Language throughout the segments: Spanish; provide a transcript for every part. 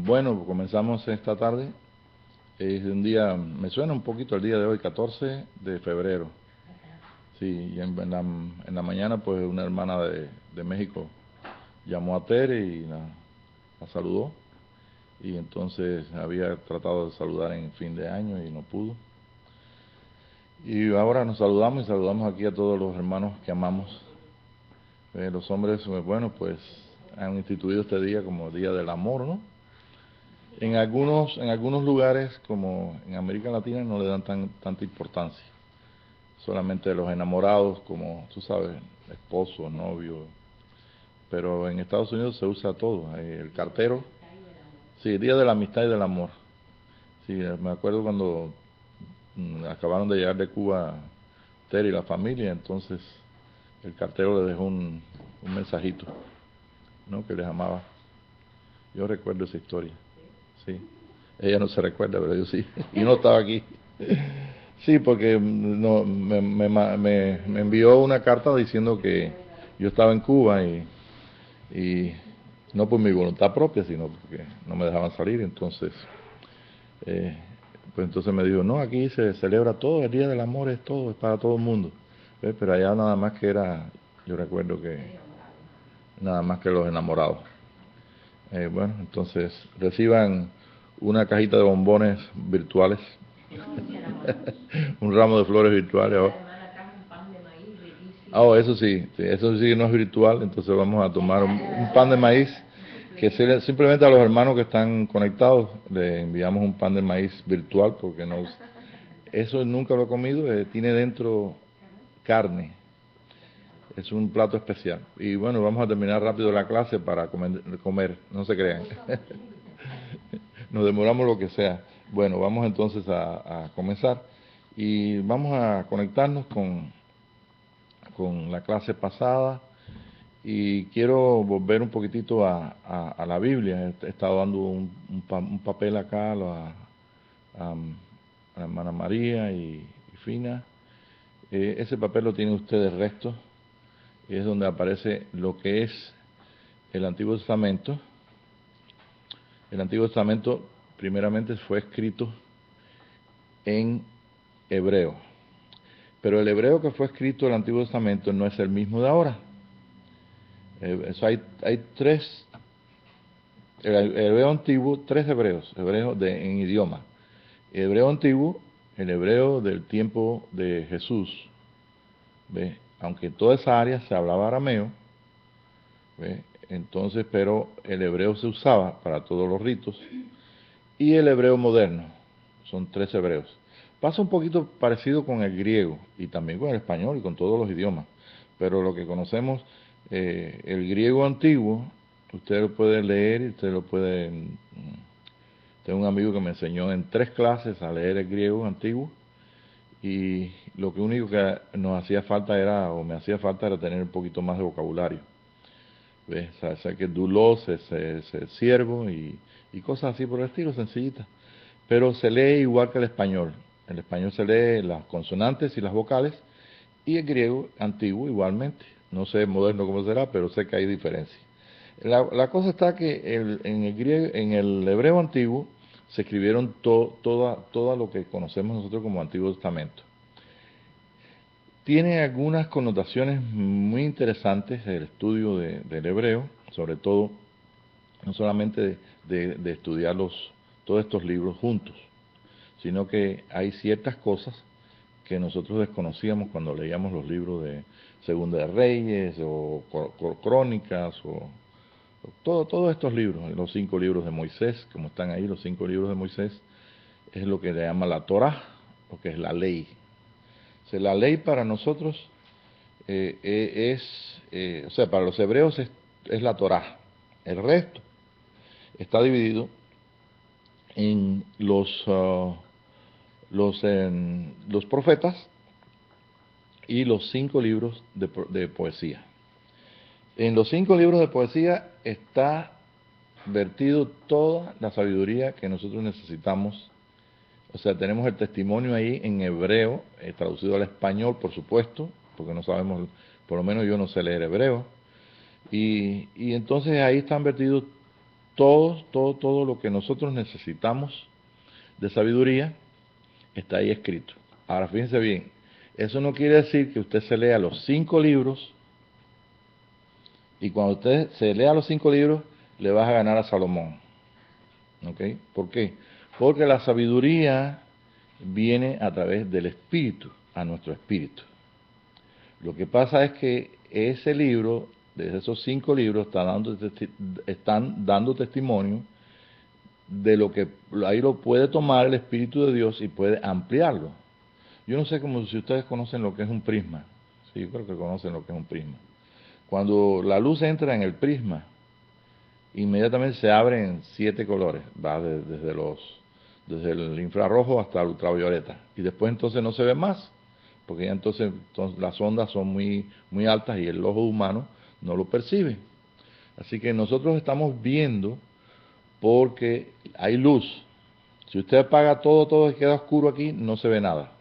Bueno, comenzamos esta tarde. Es un día, me suena un poquito el día de hoy, 14 de febrero. Sí, y en la mañana pues una hermana de México llamó a Tere y la saludó. Y entonces había tratado de saludar en fin de año y no pudo. Y ahora nos saludamos y saludamos aquí a todos los hermanos que amamos. Los hombres, bueno, pues han instituido este día como Día del Amor, ¿no? En algunos lugares, como en América Latina, no le dan tanta importancia. Solamente los enamorados, como tú sabes, esposo, novio. Pero en Estados Unidos se usa todo. El cartero, sí, Día de la Amistad y del Amor. Sí, me acuerdo cuando acabaron de llegar de Cuba Terry y la familia, entonces el cartero le dejó un mensajito, ¿no? Que les amaba. Yo recuerdo esa historia, sí. Ella no se recuerda, pero yo sí. Y no estaba aquí. Sí, porque no, me envió una carta diciendo que yo estaba en Cuba y no por mi voluntad propia, sino porque no me dejaban salir. Entonces, eh, pues entonces me dijo, no, aquí se celebra todo, el Día del Amor es todo, es para todo el mundo. Pero allá nada más que era, yo recuerdo que nada más que los enamorados. Bueno, entonces reciban una cajita de bombones virtuales, un ramo de flores virtuales. Oh, eso sí no es virtual, entonces vamos a tomar un pan de maíz, que simplemente a los hermanos que están conectados le enviamos un pan de maíz virtual, porque no, eso nunca lo he comido, tiene dentro carne, es un plato especial. Y bueno, vamos a terminar rápido la clase para comer, no se crean. Nos demoramos lo que sea. Bueno, vamos entonces a comenzar y vamos a conectarnos con la clase pasada y quiero volver un poquitito a la Biblia. He estado dando un papel acá a la hermana María y Fina. Ese papel lo tienen ustedes recto, y es donde aparece lo que es el Antiguo Testamento. El Antiguo Testamento primeramente fue escrito en hebreo. Pero el hebreo que fue escrito en el Antiguo Testamento no es el mismo de ahora. Hay tres, el hebreo antiguo, tres hebreos en idioma. El hebreo antiguo, el hebreo del tiempo de Jesús, ¿ve? Aunque en toda esa área se hablaba arameo, ¿ve? Entonces, pero el hebreo se usaba para todos los ritos, y el hebreo moderno, son tres hebreos. Pasa un poquito parecido con el griego y también con el español y con todos los idiomas, pero lo que conocemos, el griego antiguo, usted lo puede leer y usted lo puede... Tengo un amigo que me enseñó en 3 clases a leer el griego antiguo, y lo único que nos hacía falta era, o me hacía falta, era tener un poquito más de vocabulario. ¿Ves? O sea que dulos es siervo y cosas así por el estilo, sencillitas. Pero se lee igual que el español. El español se lee las consonantes y las vocales, y el griego antiguo igualmente. No sé moderno cómo será, pero sé que hay diferencia. La cosa está que en el hebreo antiguo se escribieron toda lo que conocemos nosotros como Antiguo Testamento. Tiene algunas connotaciones muy interesantes el estudio del hebreo, sobre todo, no solamente de estudiar todos estos libros juntos, sino que hay ciertas cosas que nosotros desconocíamos cuando leíamos los libros de Segunda de Reyes o Crónicas o todos estos libros, los 5 libros de Moisés, como están ahí, los 5 libros de Moisés, es lo que le llama la Torá, lo que es la ley. O sea, la ley para nosotros o sea, para los hebreos es la Torá. El resto está dividido en los profetas y los 5 libros de poesía. En los 5 libros de poesía está vertido toda la sabiduría que nosotros necesitamos. O sea, tenemos el testimonio ahí en hebreo, traducido al español, por supuesto, porque no sabemos, por lo menos yo no sé leer hebreo. Y entonces ahí están vertidos todo lo que nosotros necesitamos de sabiduría está ahí escrito. Ahora, fíjense bien, eso no quiere decir que usted se lea los 5 libros y cuando usted se lea los 5 libros le vas a ganar a Salomón. ¿Ok? ¿Por qué? Porque la sabiduría viene a través del espíritu, a nuestro espíritu. Lo que pasa es que ese libro, de esos 5 libros, están dando testimonio de lo que ahí lo puede tomar el Espíritu de Dios y puede ampliarlo. Yo no sé como si ustedes conocen lo que es un prisma. Sí, yo creo que conocen lo que es un prisma. Cuando la luz entra en el prisma, inmediatamente se abren 7 colores, va desde el infrarrojo hasta el ultravioleta. Y después entonces no se ve más, porque ya entonces las ondas son muy altas y el ojo humano no lo percibe. Así que nosotros estamos viendo porque hay luz. Si usted apaga todo y queda oscuro aquí, no se ve nada.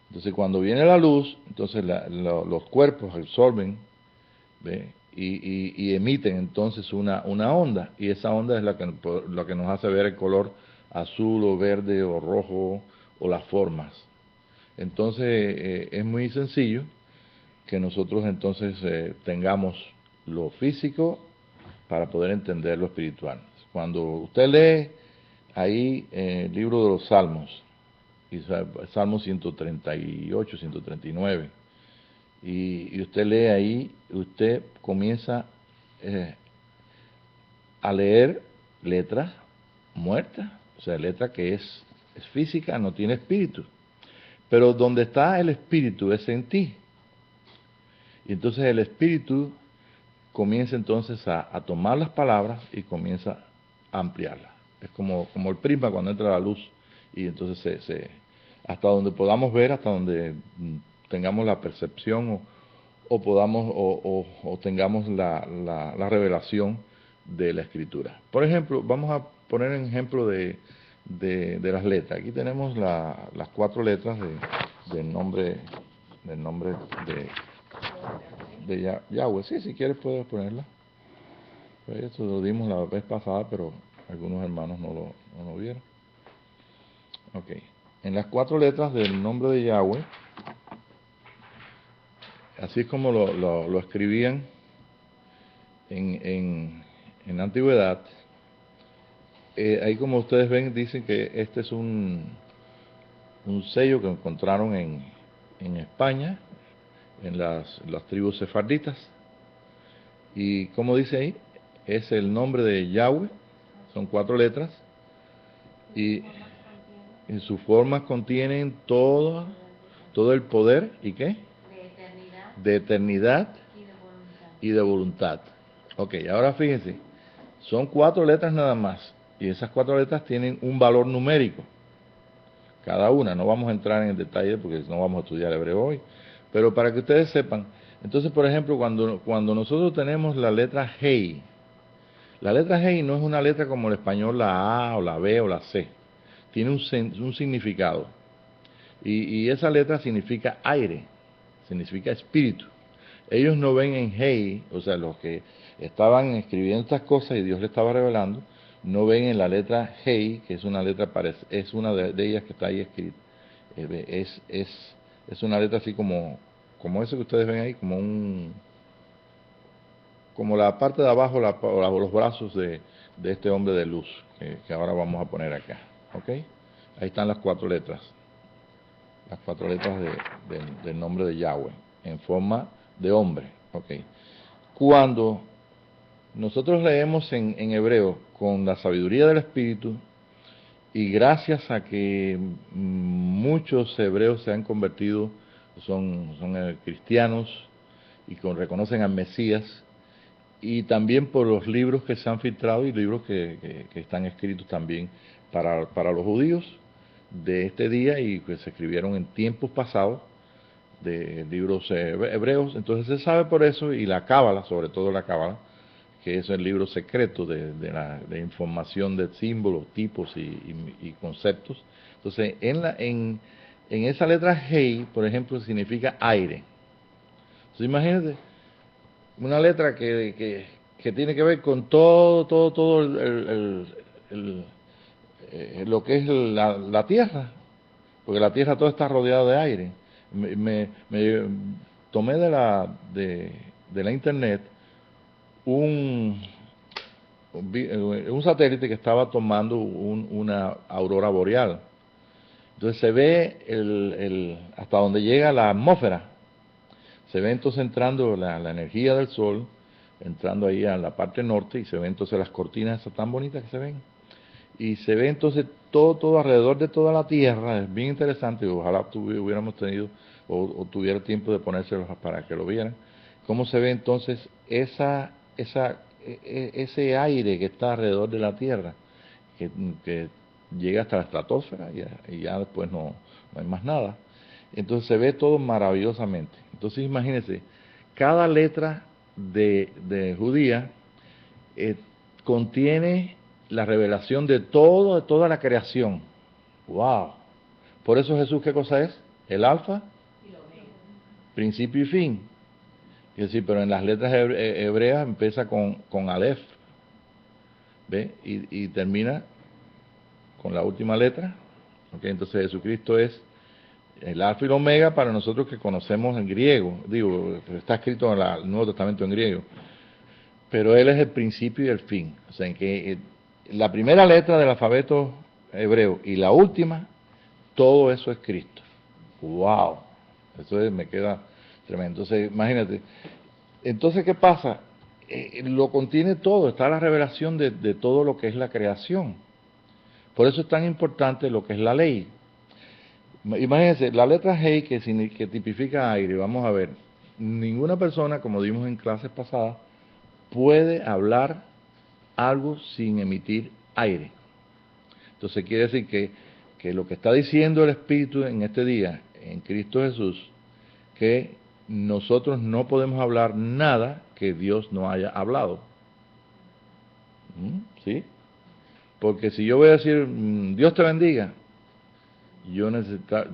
Entonces cuando viene la luz, entonces los cuerpos absorben, ¿ve? Y emiten entonces una onda, y esa onda es la que nos hace ver el color azul o verde o rojo o las formas. Entonces es muy sencillo que nosotros entonces tengamos lo físico para poder entender lo espiritual. Cuando usted lee ahí el libro de los Salmos, Salmo 138, 139, y usted lee ahí, usted comienza a leer letras muertas, o sea, letra que es física, no tiene espíritu. Pero donde está el espíritu es en ti. Y entonces el espíritu comienza entonces a tomar las palabras y comienza a ampliarlas. Es como el prisma cuando entra la luz y entonces hasta donde podamos ver, hasta donde tengamos la percepción o podamos o tengamos la revelación de la escritura. Por ejemplo, vamos a poner un ejemplo de las letras. Aquí tenemos las 4 letras del nombre de Yahweh. Sí, si quieres puedes ponerla. Pues eso lo dimos la vez pasada, pero algunos hermanos no lo vieron. Ok. En las 4 letras del nombre de Yahweh, así es como lo escribían en la antigüedad, ahí como ustedes ven, dicen que este es un sello que encontraron en España, en las tribus sefarditas. Y como dice ahí, es el nombre de Yahweh, son 4 letras, y en sus formas contienen todo el poder, ¿y qué? De eternidad y de voluntad. Ok, ahora fíjense, son 4 letras nada más, y esas 4 letras tienen un valor numérico, cada una. No vamos a entrar en el detalle porque no vamos a estudiar hebreo hoy, pero para que ustedes sepan, entonces por ejemplo, cuando nosotros tenemos la letra Hei, la letra Hei no es una letra como el español la A o la B o la C, tiene un significado, y esa letra significa aire, significa espíritu. Ellos no ven en Hei, o sea, los que estaban escribiendo estas cosas y Dios le estaba revelando, no ven en la letra Hei, que es una letra, es una de ellas que está ahí escrita. Es una letra así como eso que ustedes ven ahí, como la parte de abajo, los brazos de este hombre de luz, que ahora vamos a poner acá. ¿Ok? Ahí están las 4 letras. Las 4 letras del nombre de Yahweh, en forma de hombre. ¿Ok? Cuando nosotros leemos en hebreo con la sabiduría del Espíritu, y gracias a que muchos hebreos se han convertido, son cristianos y reconocen al Mesías, y también por los libros que se han filtrado y libros que están escritos también para los judíos de este día y que se escribieron en tiempos pasados, de libros hebreos. Entonces se sabe por eso, y la Cábala, sobre todo la Cábala, que es el libro secreto de información de símbolos, tipos y conceptos. Entonces, en esa letra Hei, por ejemplo, significa aire. Entonces, imagínate una letra que tiene que ver con todo lo que es la Tierra, porque la Tierra todo está rodeado de aire. Me tomé de la internet un, un satélite que estaba tomando una aurora boreal. Entonces se ve hasta donde llega la atmósfera. Se ve entonces entrando la energía del sol, entrando ahí a la parte norte, y se ven entonces las cortinas esas tan bonitas que se ven. Y se ve entonces todo alrededor de toda la Tierra. Es bien interesante. Ojalá hubiéramos tenido o tuviera tiempo de ponérselos para que lo vieran. Cómo se ve entonces ese aire que está alrededor de la Tierra, que llega hasta la estratosfera y ya después no hay más nada. Entonces se ve todo maravillosamente. Entonces imagínense, cada letra de judía eh, contiene la revelación de toda la creación. ¡Wow! Por eso Jesús, ¿qué cosa es? El alfa, principio y fin. Es decir, pero en las letras hebreas empieza con Aleph, ¿ve? Y termina con la última letra. ¿Okay? Entonces Jesucristo es el alfa y el omega para nosotros que conocemos en griego. Digo, está escrito en el Nuevo Testamento en griego. Pero Él es el principio y el fin. O sea, en que la primera letra del alfabeto hebreo y la última, todo eso es Cristo. ¡Wow! Me queda tremendo. Entonces, imagínate. Entonces, ¿qué pasa? Lo contiene todo, está la revelación de todo lo que es la creación. Por eso es tan importante lo que es la ley. Imagínense, la letra G que tipifica aire, vamos a ver, ninguna persona, como dimos en clases pasadas, puede hablar algo sin emitir aire. Entonces quiere decir que lo que está diciendo el Espíritu en este día, en Cristo Jesús, que nosotros no podemos hablar nada que Dios no haya hablado. ¿Sí? Porque si yo voy a decir, Dios te bendiga, yo necesito,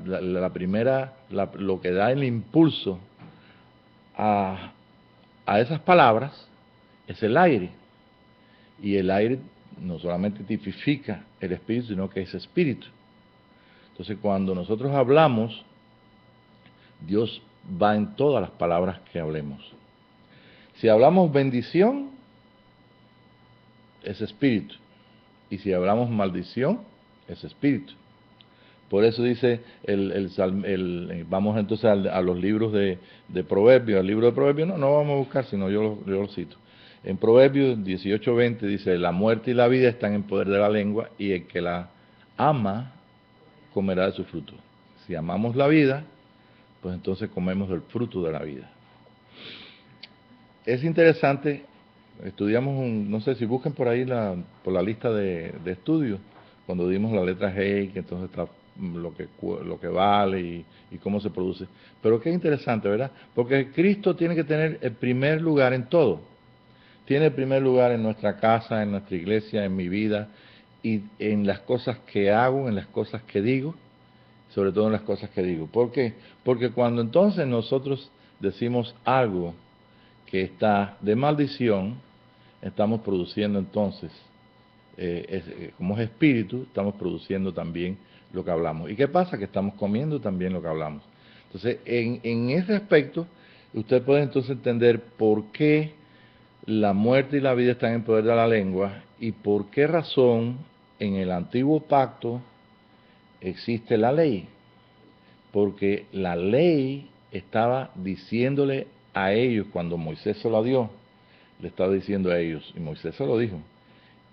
lo que da el impulso a, a esas palabras es el aire. Y el aire no solamente tipifica el espíritu, sino que es espíritu. Entonces, cuando nosotros hablamos, Dios va en todas las palabras que hablemos. Si hablamos bendición, es espíritu. Y si hablamos maldición, es espíritu. Por eso dice, vamos entonces a los libros de Proverbios. Al libro de Proverbios no vamos a buscar, sino yo lo cito. En Proverbios 18:20 dice, la muerte y la vida están en poder de la lengua, y el que la ama comerá de su fruto. Si amamos la vida, pues entonces comemos del fruto de la vida. Es interesante, estudiamos no sé si busquen por ahí por la lista de estudios, cuando dimos la letra G, que entonces está lo que vale y cómo se produce. Pero qué interesante, ¿verdad? Porque Cristo tiene que tener el primer lugar en todo. Tiene el primer lugar en nuestra casa, en nuestra iglesia, en mi vida, y en las cosas que hago, en las cosas que digo, sobre todo en las cosas que digo. ¿Por qué? Porque cuando entonces nosotros decimos algo que está de maldición, estamos produciendo entonces, como es espíritu, estamos produciendo también lo que hablamos. ¿Y qué pasa? Que estamos comiendo también lo que hablamos. Entonces, en ese aspecto, usted puede entonces entender por qué la muerte y la vida están en poder de la lengua y por qué razón en el antiguo pacto existe la ley. Porque la ley estaba diciéndole a ellos, cuando Moisés se la dio, le estaba diciendo a ellos, y Moisés se lo dijo,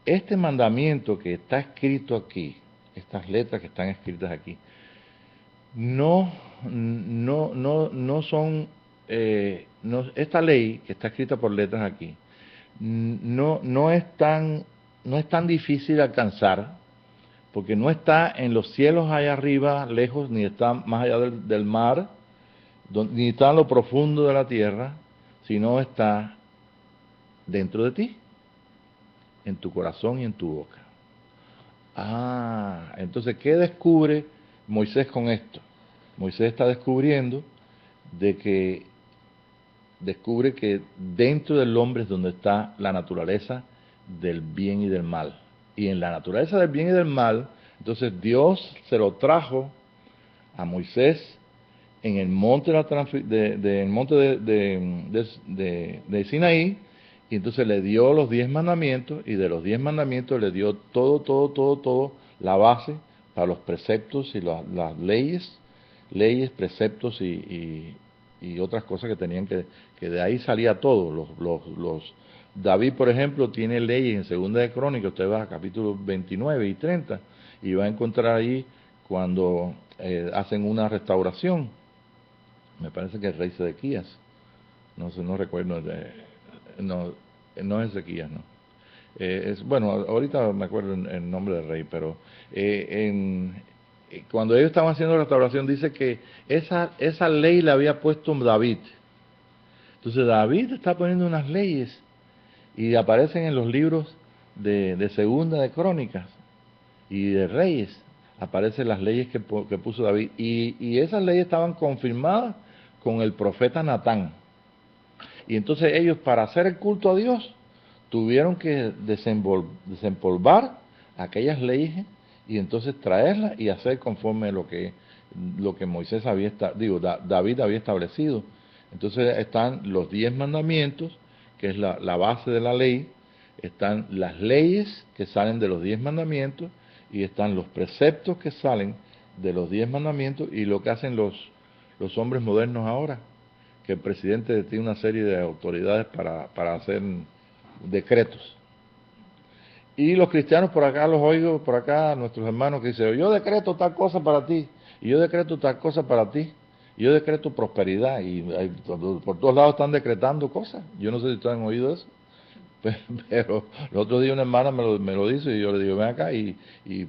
este mandamiento que está escrito aquí, estas letras que están escritas aquí, no son, esta ley que está escrita por letras aquí, no es tan difícil de alcanzar, porque no está en los cielos allá arriba, lejos, ni está más allá del mar, ni está en lo profundo de la tierra, sino está dentro de ti, en tu corazón y en tu boca. Entonces, ¿qué descubre Moisés con esto? Moisés está descubriendo de que descubre que dentro del hombre es donde está la naturaleza del bien y del mal. Y en la naturaleza del bien y del mal, entonces Dios se lo trajo a Moisés en el monte el monte de Sinaí, y entonces le dio los 10 mandamientos, y de los 10 mandamientos le dio todo, la base para los preceptos y las leyes, preceptos y otras cosas que tenían que de ahí salía todo. David, por ejemplo, tiene leyes en Segunda de Crónicas, usted va a capítulos 29 y 30, y va a encontrar ahí cuando hacen una restauración. Me parece que el rey Sedequías, no sé, no recuerdo, no, no es Ezequías, no. Bueno, ahorita me acuerdo el nombre del rey, pero cuando ellos estaban haciendo la restauración dice que esa ley la había puesto David. Entonces David está poniendo unas leyes y aparecen en los libros de Segunda de Crónicas y de Reyes, aparecen las leyes que puso David, y esas leyes estaban confirmadas con el profeta Natán. Y entonces ellos, para hacer el culto a Dios, tuvieron que desempolvar aquellas leyes y entonces traerlas y hacer conforme lo que Moisés David había establecido. Entonces están los 10 mandamientos, que es la base de la ley, están las leyes que salen de los 10 mandamientos, y están los preceptos que salen de los 10 mandamientos, y lo que hacen los hombres modernos ahora, que el presidente tiene una serie de autoridades para hacer decretos. Y los cristianos por acá, los oigo por acá, nuestros hermanos que dicen, yo decreto tal cosa para ti, y yo decreto tal cosa para ti, y yo decreto prosperidad, y por todos lados están decretando cosas. Yo no sé si ustedes han oído eso, pero el otro día una hermana me lo dice, y yo le digo, ven acá, y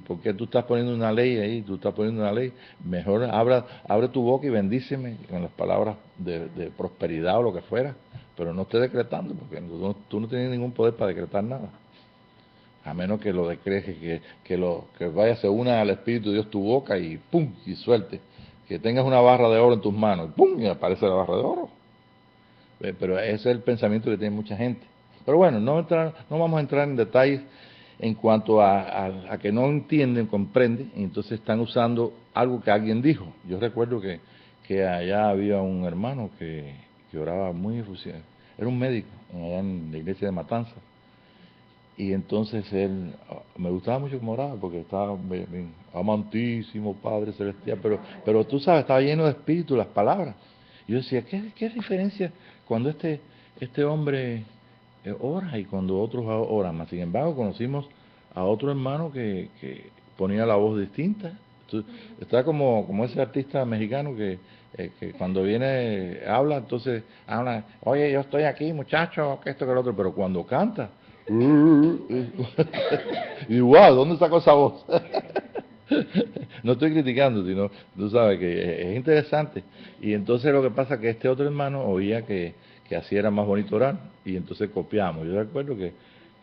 ¿por qué tú estás poniendo una ley ahí? Tú estás poniendo una ley, mejor abre tu boca y bendíceme con las palabras de prosperidad o lo que fuera, pero no estés decretando, porque tú no tienes ningún poder para decretar nada, a menos que lo decretes, que vaya, se una al Espíritu de Dios tu boca y pum, y suelte, que tengas una barra de oro en tus manos, y pum, y aparece la barra de oro. Pero ese es el pensamiento que tiene mucha gente. Pero bueno, no vamos a entrar en detalles en cuanto a que no entienden, comprenden, y entonces están usando algo que alguien dijo. Yo recuerdo que allá había un hermano que oraba muy efusivo, era un médico allá en la iglesia de Matanzas, y entonces me gustaba mucho como oraba, porque estaba bien, amantísimo Padre Celestial, pero tú sabes, estaba lleno de espíritu las palabras. Y yo decía, ¿qué diferencia cuando este hombre ora y cuando otros oran? Mas, sin embargo, conocimos a otro hermano que ponía la voz distinta. Está como ese artista mexicano que cuando viene, habla, entonces habla, oye, yo estoy aquí, muchacho, que esto, que lo otro, pero cuando canta, y wow, ¿dónde sacó esa voz? No estoy criticando, sino tú sabes que es interesante. Y entonces lo que pasa es que este otro hermano oía que así era más bonito orar, y entonces copiamos. Yo recuerdo que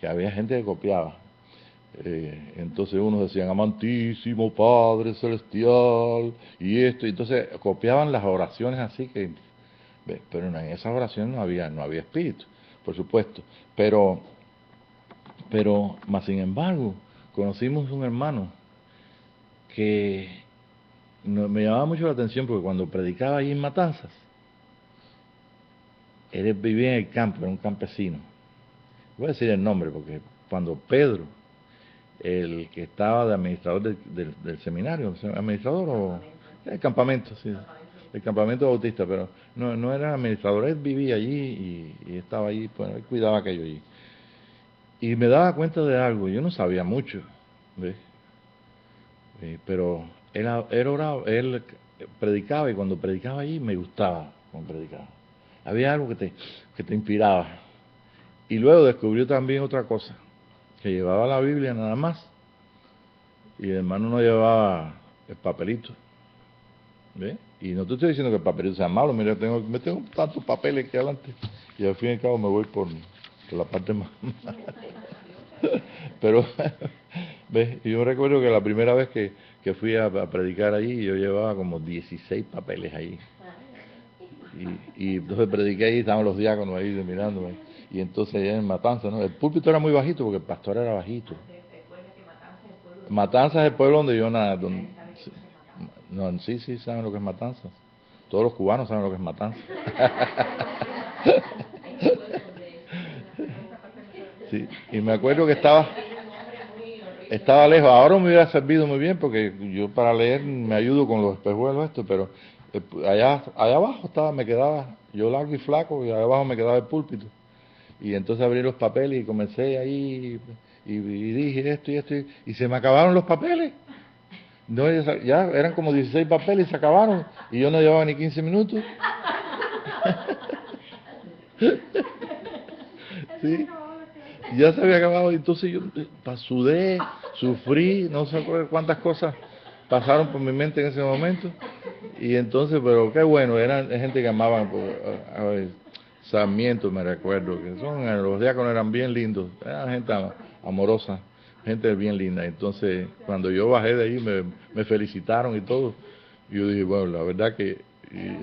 había gente que copiaba. Entonces unos decían, amantísimo Padre Celestial, y esto, y entonces copiaban las oraciones así pero en esas oraciones no había espíritu, por supuesto. Más sin embargo, conocimos un hermano que me llamaba mucho la atención, porque cuando predicaba allí en Matanzas, él vivía en el campo, era un campesino. Voy a decir el nombre, porque cuando Pedro, el que estaba de administrador del seminario, administrador o el campamento, sí, el campamento bautista, pero no era administrador, él vivía allí y estaba allí, pues él cuidaba aquello allí. Y me daba cuenta de algo, yo no sabía mucho, ¿ves? Pero él oraba, él predicaba, y cuando predicaba allí me gustaba como predicaba. Había algo que te inspiraba. Y luego descubrió también otra cosa, que llevaba la Biblia nada más, y el hermano no llevaba el papelito. ¿Ve? Y no te estoy diciendo que el papelito sea malo, mira, me tengo tantos papeles que adelante, y al fin y al cabo me voy por la parte más pero ¿ves? Yo recuerdo que la primera vez que fui a predicar allí, yo llevaba como 16 papeles ahí. y entonces prediqué ahí, estaban los diáconos ahí mirándome. Y entonces allá en Matanzas, ¿no? El púlpito era muy bajito porque el pastor era bajito. Matanzas es el pueblo donde yo nada, sí, no, sí, saben lo que es Matanzas. Todos los cubanos saben lo que es Matanzas. Sí, y me acuerdo que estaba lejos. Ahora me hubiera servido muy bien porque yo para leer me ayudo con los espejuelos esto, pero allá abajo me quedaba, yo largo y flaco, y allá abajo me quedaba el púlpito. Y entonces abrí los papeles y comencé ahí y dije esto y se me acabaron los papeles. No, ya eran como 16 papeles y se acabaron y yo no llevaba ni 15 minutos. Sí, ya se había acabado y entonces yo sudé, sufrí, no sé cuántas cosas pasaron por mi mente en ese momento. Y entonces, pero qué bueno, eran gente que amaban, a ver, Sarmiento me recuerdo, que los diáconos eran bien lindos, eran gente amorosa, gente bien linda. Entonces, cuando yo bajé de ahí, me felicitaron y todo. Y yo dije, bueno, la verdad que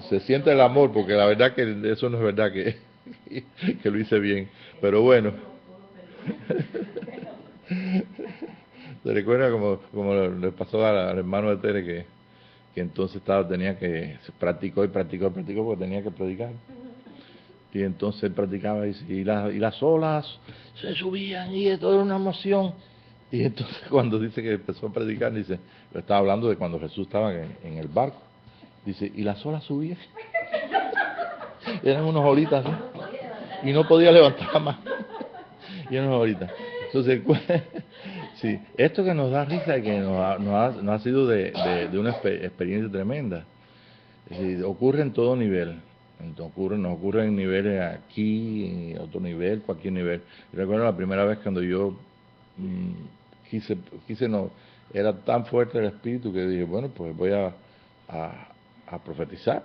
se siente el amor, porque la verdad que eso no es verdad que lo hice bien. Pero bueno, se recuerda como le pasó al hermano de Tere que entonces tenía que, practicó porque tenía que predicar. Y entonces él practicaba y las olas se subían y todo era una emoción. Y entonces cuando dice que empezó a predicar, dice, lo estaba hablando de cuando Jesús estaba en el barco, dice, y las olas subían, eran unos horitas, ¿no? Y no podía levantar más, y eran unos horitas. Entonces, sí, esto que nos da risa y que nos ha sido de una experiencia tremenda. Es decir, ocurre en todo nivel. Nos ocurre en niveles aquí, en otro nivel, cualquier nivel. Yo recuerdo la primera vez cuando yo quise no, era tan fuerte el espíritu que dije, bueno, pues voy a profetizar.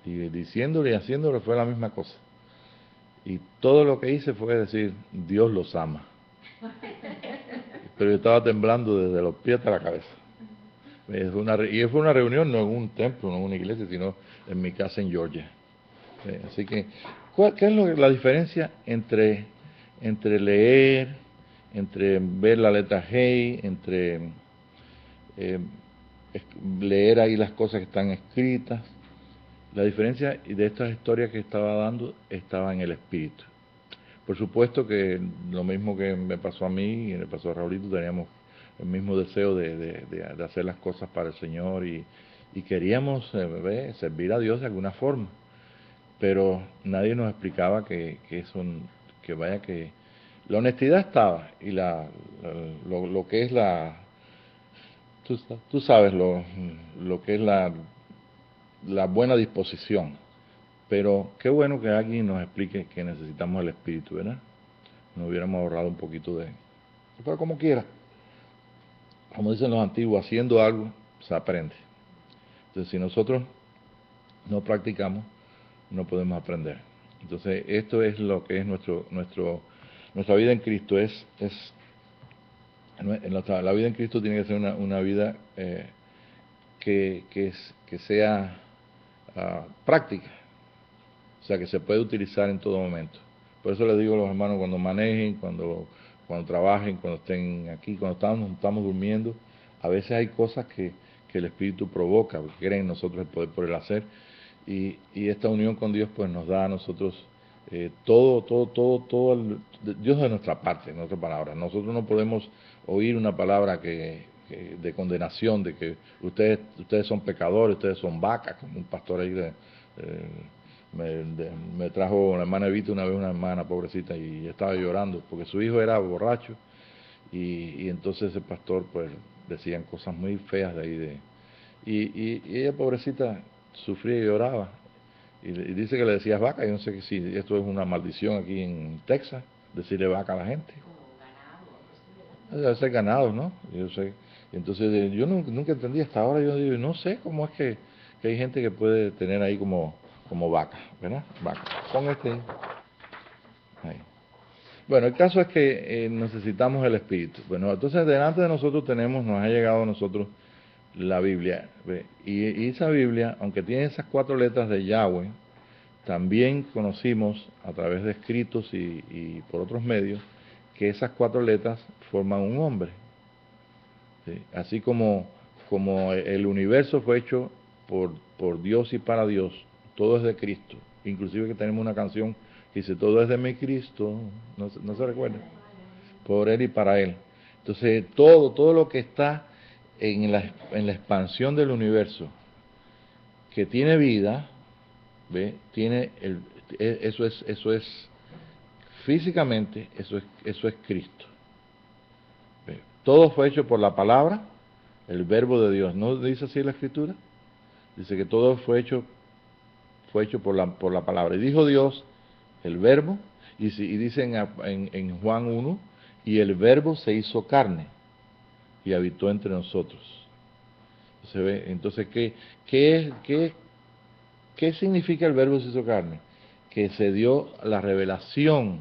Y diciéndole y haciéndole fue la misma cosa. Y todo lo que hice fue decir, Dios los ama. Pero yo estaba temblando desde los pies hasta la cabeza. Y fue una reunión no en un templo, no en una iglesia, sino en mi casa en Georgia. Así que, ¿qué es la diferencia entre leer, entre ver la letra G, entre eh, leer ahí las cosas que están escritas? La diferencia de estas historias que estaba dando estaba en el espíritu. Por supuesto que lo mismo que me pasó a mí y le pasó a Raulito, teníamos el mismo deseo de hacer las cosas para el Señor y queríamos servir a Dios de alguna forma, pero nadie nos explicaba que eso, que la honestidad estaba y lo que es tú sabes lo que es la buena disposición. Pero qué bueno que alguien nos explique que necesitamos el Espíritu, ¿verdad? Nos hubiéramos ahorrado un poquito de... Pero como quiera, como dicen los antiguos, haciendo algo se aprende. Entonces, si nosotros no practicamos, no podemos aprender. Entonces, esto es lo que es nuestra vida en Cristo. La vida en Cristo tiene que ser una vida que sea práctica. O sea, que se puede utilizar en todo momento. Por eso les digo a los hermanos, cuando manejen, cuando trabajen, cuando estén aquí, cuando estamos durmiendo, a veces hay cosas que el Espíritu provoca, porque creen en nosotros el poder por el hacer, y esta unión con Dios pues nos da a nosotros Dios de nuestra parte, en otras palabras. Nosotros no podemos oír una palabra de condenación, de que ustedes son pecadores, ustedes son vacas, como un pastor ahí me trajo la hermana Evita una vez, una hermana pobrecita, y estaba llorando porque su hijo era borracho y entonces el pastor pues decían cosas muy feas de ahí y ella pobrecita sufría y lloraba y dice que le decías vaca. Yo no sé si esto es una maldición aquí en Texas, decirle vaca a la gente. Debe ser ganado, ¿no? Yo sé. Y entonces yo nunca entendí hasta ahora, yo digo, no sé cómo es que hay gente que puede tener ahí como vaca, ¿verdad? Vaca. Pon este ahí. Bueno, el caso es que necesitamos el Espíritu. Bueno, entonces delante de nosotros nos ha llegado a nosotros la Biblia. ¿Ve? Y esa Biblia, aunque tiene esas 4 letras de Yahweh, también conocimos a través de escritos y por otros medios que esas 4 letras forman un hombre. ¿Sí? Así como el universo fue hecho por Dios y para Dios, todo es de Cristo. Inclusive que tenemos una canción que dice, todo es de mi Cristo, no se recuerda, por Él y para Él. Entonces, todo lo que está en la expansión del universo, que tiene vida, ¿ve? Eso es físicamente, eso es Cristo. ¿Ve? Todo fue hecho por la palabra, el verbo de Dios. ¿No dice así la Escritura? Dice que todo fue hecho por la palabra. Y dijo Dios, el verbo, y dice en Juan 1, y el verbo se hizo carne y habitó entre nosotros. ¿Se ve? Entonces, ¿qué significa el verbo se hizo carne? Que se dio la revelación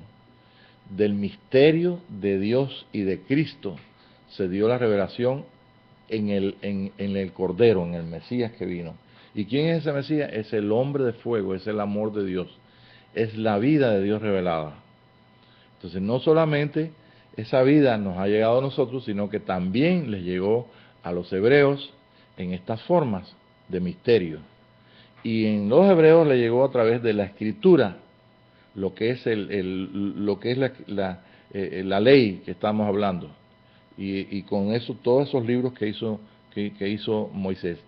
del misterio de Dios y de Cristo. Se dio la revelación en el Cordero, en el Mesías que vino. ¿Y quién es ese Mesías? Es el hombre de fuego, es el amor de Dios, es la vida de Dios revelada. Entonces, no solamente esa vida nos ha llegado a nosotros, sino que también les llegó a los hebreos en estas formas de misterio. Y en los hebreos le llegó a través de la escritura, lo que es la ley que estamos hablando. Y con eso, todos esos libros que hizo Moisés.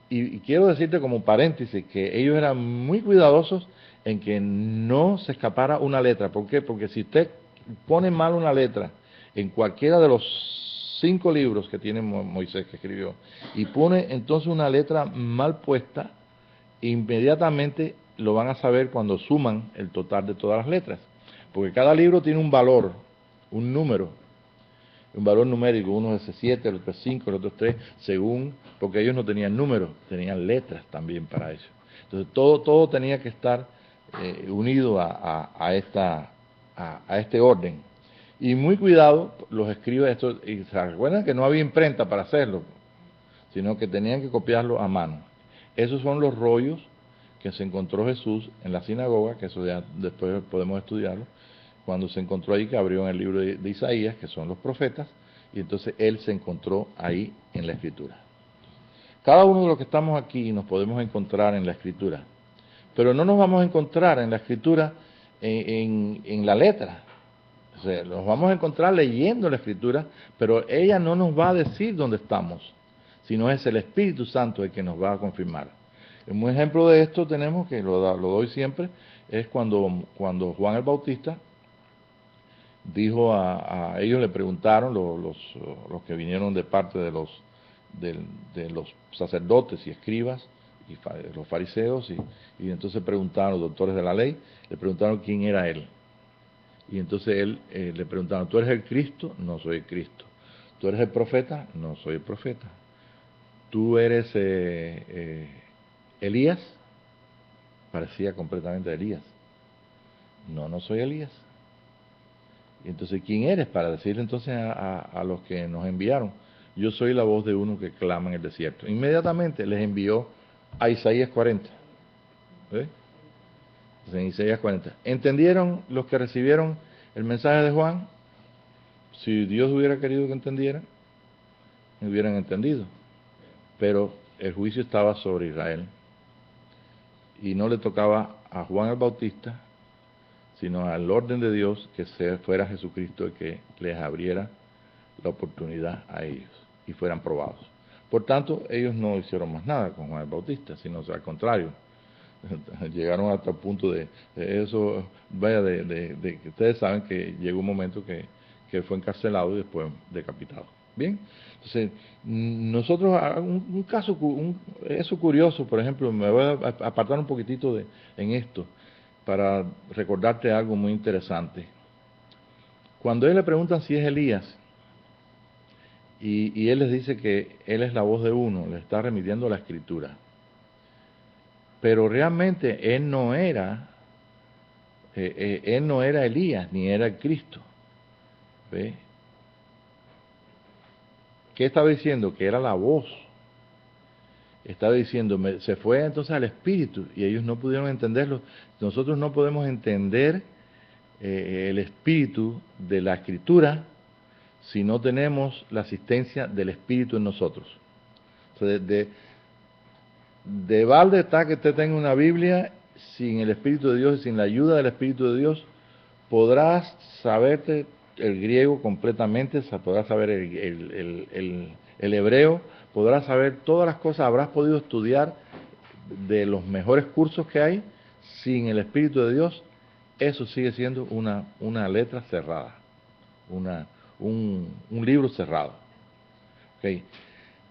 Y quiero decirte como paréntesis que ellos eran muy cuidadosos en que no se escapara una letra. ¿Por qué? Porque si usted pone mal una letra en cualquiera de los 5 libros que tiene Moisés que escribió, y pone entonces una letra mal puesta, inmediatamente lo van a saber cuando suman el total de todas las letras. Porque cada libro tiene un valor, un número, un valor numérico, uno es 7, el otro es 5, el otro es 3, según, porque ellos no tenían números, tenían letras también para eso. Entonces todo tenía que estar unido a este orden. Y muy cuidado, los escribas, y se recuerdan que no había imprenta para hacerlo, sino que tenían que copiarlo a mano. Esos son los rollos que se encontró Jesús en la sinagoga, que eso ya después podemos estudiarlo, cuando se encontró ahí, que abrió en el libro de Isaías, que son los profetas, y entonces él se encontró ahí en la Escritura. Cada uno de los que estamos aquí nos podemos encontrar en la Escritura, pero no nos vamos a encontrar en la Escritura en la letra. O sea, nos vamos a encontrar leyendo la Escritura, pero ella no nos va a decir dónde estamos, sino es el Espíritu Santo el que nos va a confirmar. Un ejemplo de esto tenemos, que lo doy siempre, es cuando Juan el Bautista dijo ellos le preguntaron, los que vinieron de parte de los sacerdotes y escribas, y los fariseos, y entonces preguntaron, los doctores de la ley, le preguntaron quién era él. Y entonces él le preguntaron, ¿tú eres el Cristo? No soy el Cristo. ¿Tú eres el profeta? No soy el profeta. ¿Tú eres Elías? Parecía completamente Elías. No soy Elías. Y entonces, ¿quién eres? Para decirle entonces a los que nos enviaron, yo soy la voz de uno que clama en el desierto. Inmediatamente les envió a Isaías 40. ¿Ve? Entonces, en Isaías 40. ¿Entendieron los que recibieron el mensaje de Juan? Si Dios hubiera querido que entendieran, hubieran entendido. Pero el juicio estaba sobre Israel. Y no le tocaba a Juan el Bautista, sino al orden de Dios, que fuera Jesucristo el que les abriera la oportunidad a ellos y fueran probados. Por tanto, ellos no hicieron más nada con Juan el Bautista, sino al contrario. Llegaron hasta el punto de eso, vaya, de que ustedes saben que llegó un momento que fue encarcelado y después decapitado. Bien, entonces nosotros, un caso, eso curioso, por ejemplo, me voy a apartar un poquitito en esto para recordarte algo muy interesante. Cuando él le preguntan si es Elías, y él les dice que él es la voz de uno, le está remitiendo la escritura. Pero realmente él no era Elías, ni era el Cristo. ¿Ve? ¿Qué estaba diciendo? Que era la voz. estaba diciendo, se fue entonces al Espíritu y ellos no pudieron entenderlo. Nosotros no podemos entender el espíritu de la Escritura si no tenemos la asistencia del Espíritu en nosotros. O sea, de balde está que usted tenga una Biblia sin el Espíritu de Dios y sin la ayuda del Espíritu de Dios, podrás saberte el griego completamente, podrás saber el hebreo, podrás saber todas las cosas, habrás podido estudiar de los mejores cursos que hay, sin el Espíritu de Dios, eso sigue siendo una letra cerrada, un libro cerrado. ¿Okay?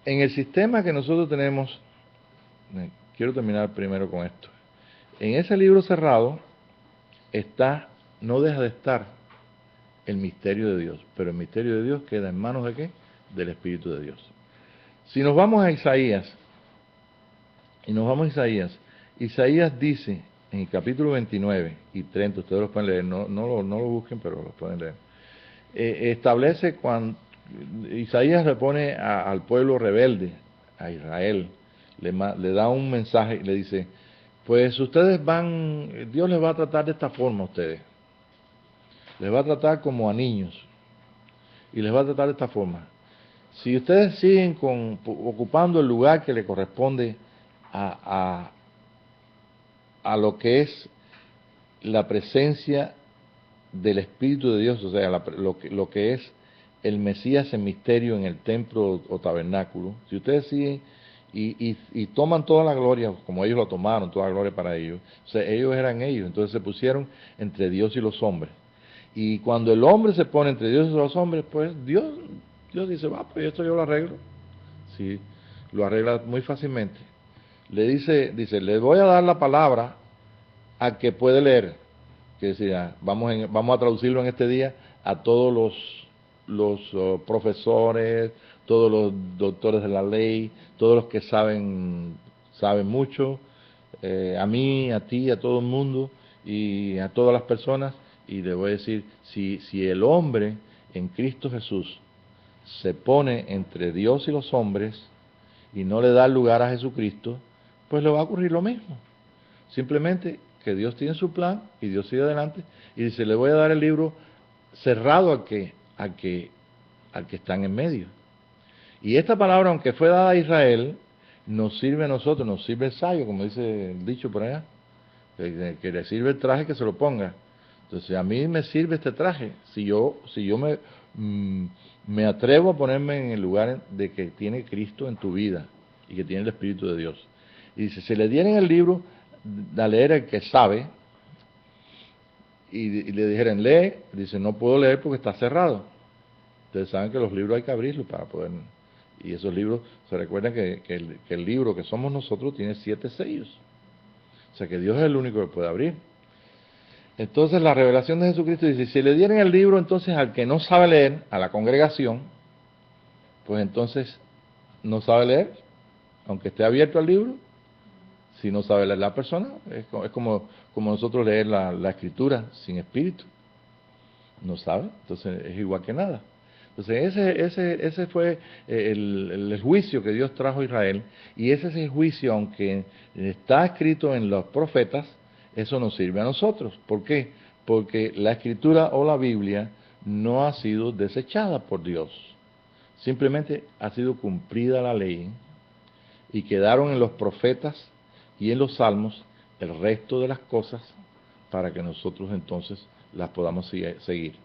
En el sistema que nosotros tenemos, quiero terminar primero con esto. En ese libro cerrado no deja de estar el misterio de Dios, pero el misterio de Dios queda en manos ¿de qué? Del Espíritu de Dios. Si nos vamos a Isaías, Isaías dice en el capítulo 29 y 30, ustedes los pueden leer, no lo busquen, pero los pueden leer. Establece cuando Isaías le pone al pueblo rebelde, a Israel, le da un mensaje y le dice, pues Dios les va a tratar de esta forma a ustedes, les va a tratar como a niños y les va a tratar de esta forma. Si ustedes siguen ocupando el lugar que le corresponde a lo que es la presencia del Espíritu de Dios, o sea, lo que es el Mesías en misterio en el templo o tabernáculo, si ustedes siguen y toman toda la gloria, como ellos lo tomaron, toda la gloria para ellos, o sea, ellos eran ellos, entonces se pusieron entre Dios y los hombres. Y cuando el hombre se pone entre Dios y los hombres, pues Dios dice, pues esto yo lo arreglo. Sí, lo arregla muy fácilmente. Dice, le voy a dar la palabra al que puede leer, que decía, vamos a traducirlo en este día a todos los profesores, todos los doctores de la ley, todos los que saben mucho, a mí, a ti, a todo el mundo y a todas las personas, y le voy a decir, si el hombre en Cristo Jesús se pone entre Dios y los hombres y no le da lugar a Jesucristo, pues le va a ocurrir lo mismo. Simplemente que Dios tiene su plan y Dios sigue adelante y dice, le voy a dar el libro cerrado al que están en medio. Y esta palabra, aunque fue dada a Israel, nos sirve a nosotros, nos sirve el sayo, como dice el dicho por allá, que le sirve el traje que se lo ponga. Entonces a mí me sirve este traje, si yo me atrevo a ponerme en el lugar de que tiene Cristo en tu vida y que tiene el Espíritu de Dios. Y dice, si le dieran el libro a leer el que sabe, y le dijeran, lee, dice, no puedo leer porque está cerrado. Ustedes saben que los libros hay que abrirlos para poder... Y esos libros, se recuerdan que el libro que somos nosotros tiene 7 sellos. O sea que Dios es el único que puede abrir. Entonces la revelación de Jesucristo dice, si le dieran el libro entonces al que no sabe leer, a la congregación, pues entonces no sabe leer, aunque esté abierto al libro, si no sabe leer la persona, es como nosotros leer la escritura sin espíritu, no sabe, entonces es igual que nada. Entonces ese fue el juicio que Dios trajo a Israel, y ese es el juicio, aunque está escrito en los profetas, eso nos sirve a nosotros. ¿Por qué? Porque la escritura o la Biblia no ha sido desechada por Dios, simplemente ha sido cumplida la ley, y quedaron en los profetas y en los salmos el resto de las cosas para que nosotros entonces las podamos seguir.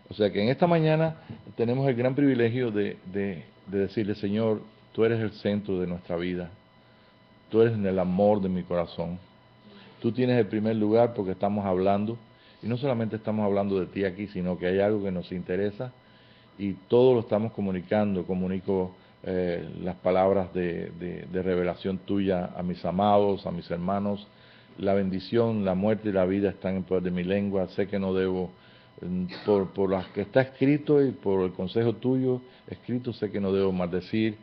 O sea que en esta mañana tenemos el gran privilegio de decirle, Señor, tú eres el centro de nuestra vida, tú eres el amor de mi corazón, tú tienes el primer lugar porque estamos hablando, y no solamente estamos hablando de ti aquí, sino que hay algo que nos interesa y todo lo estamos comunicando. Comunico las palabras de revelación tuya a mis amados, a mis hermanos. La bendición, la muerte y la vida están en poder de mi lengua. Sé que no debo, por lo que está escrito y por el consejo tuyo escrito, sé que no debo maldecir.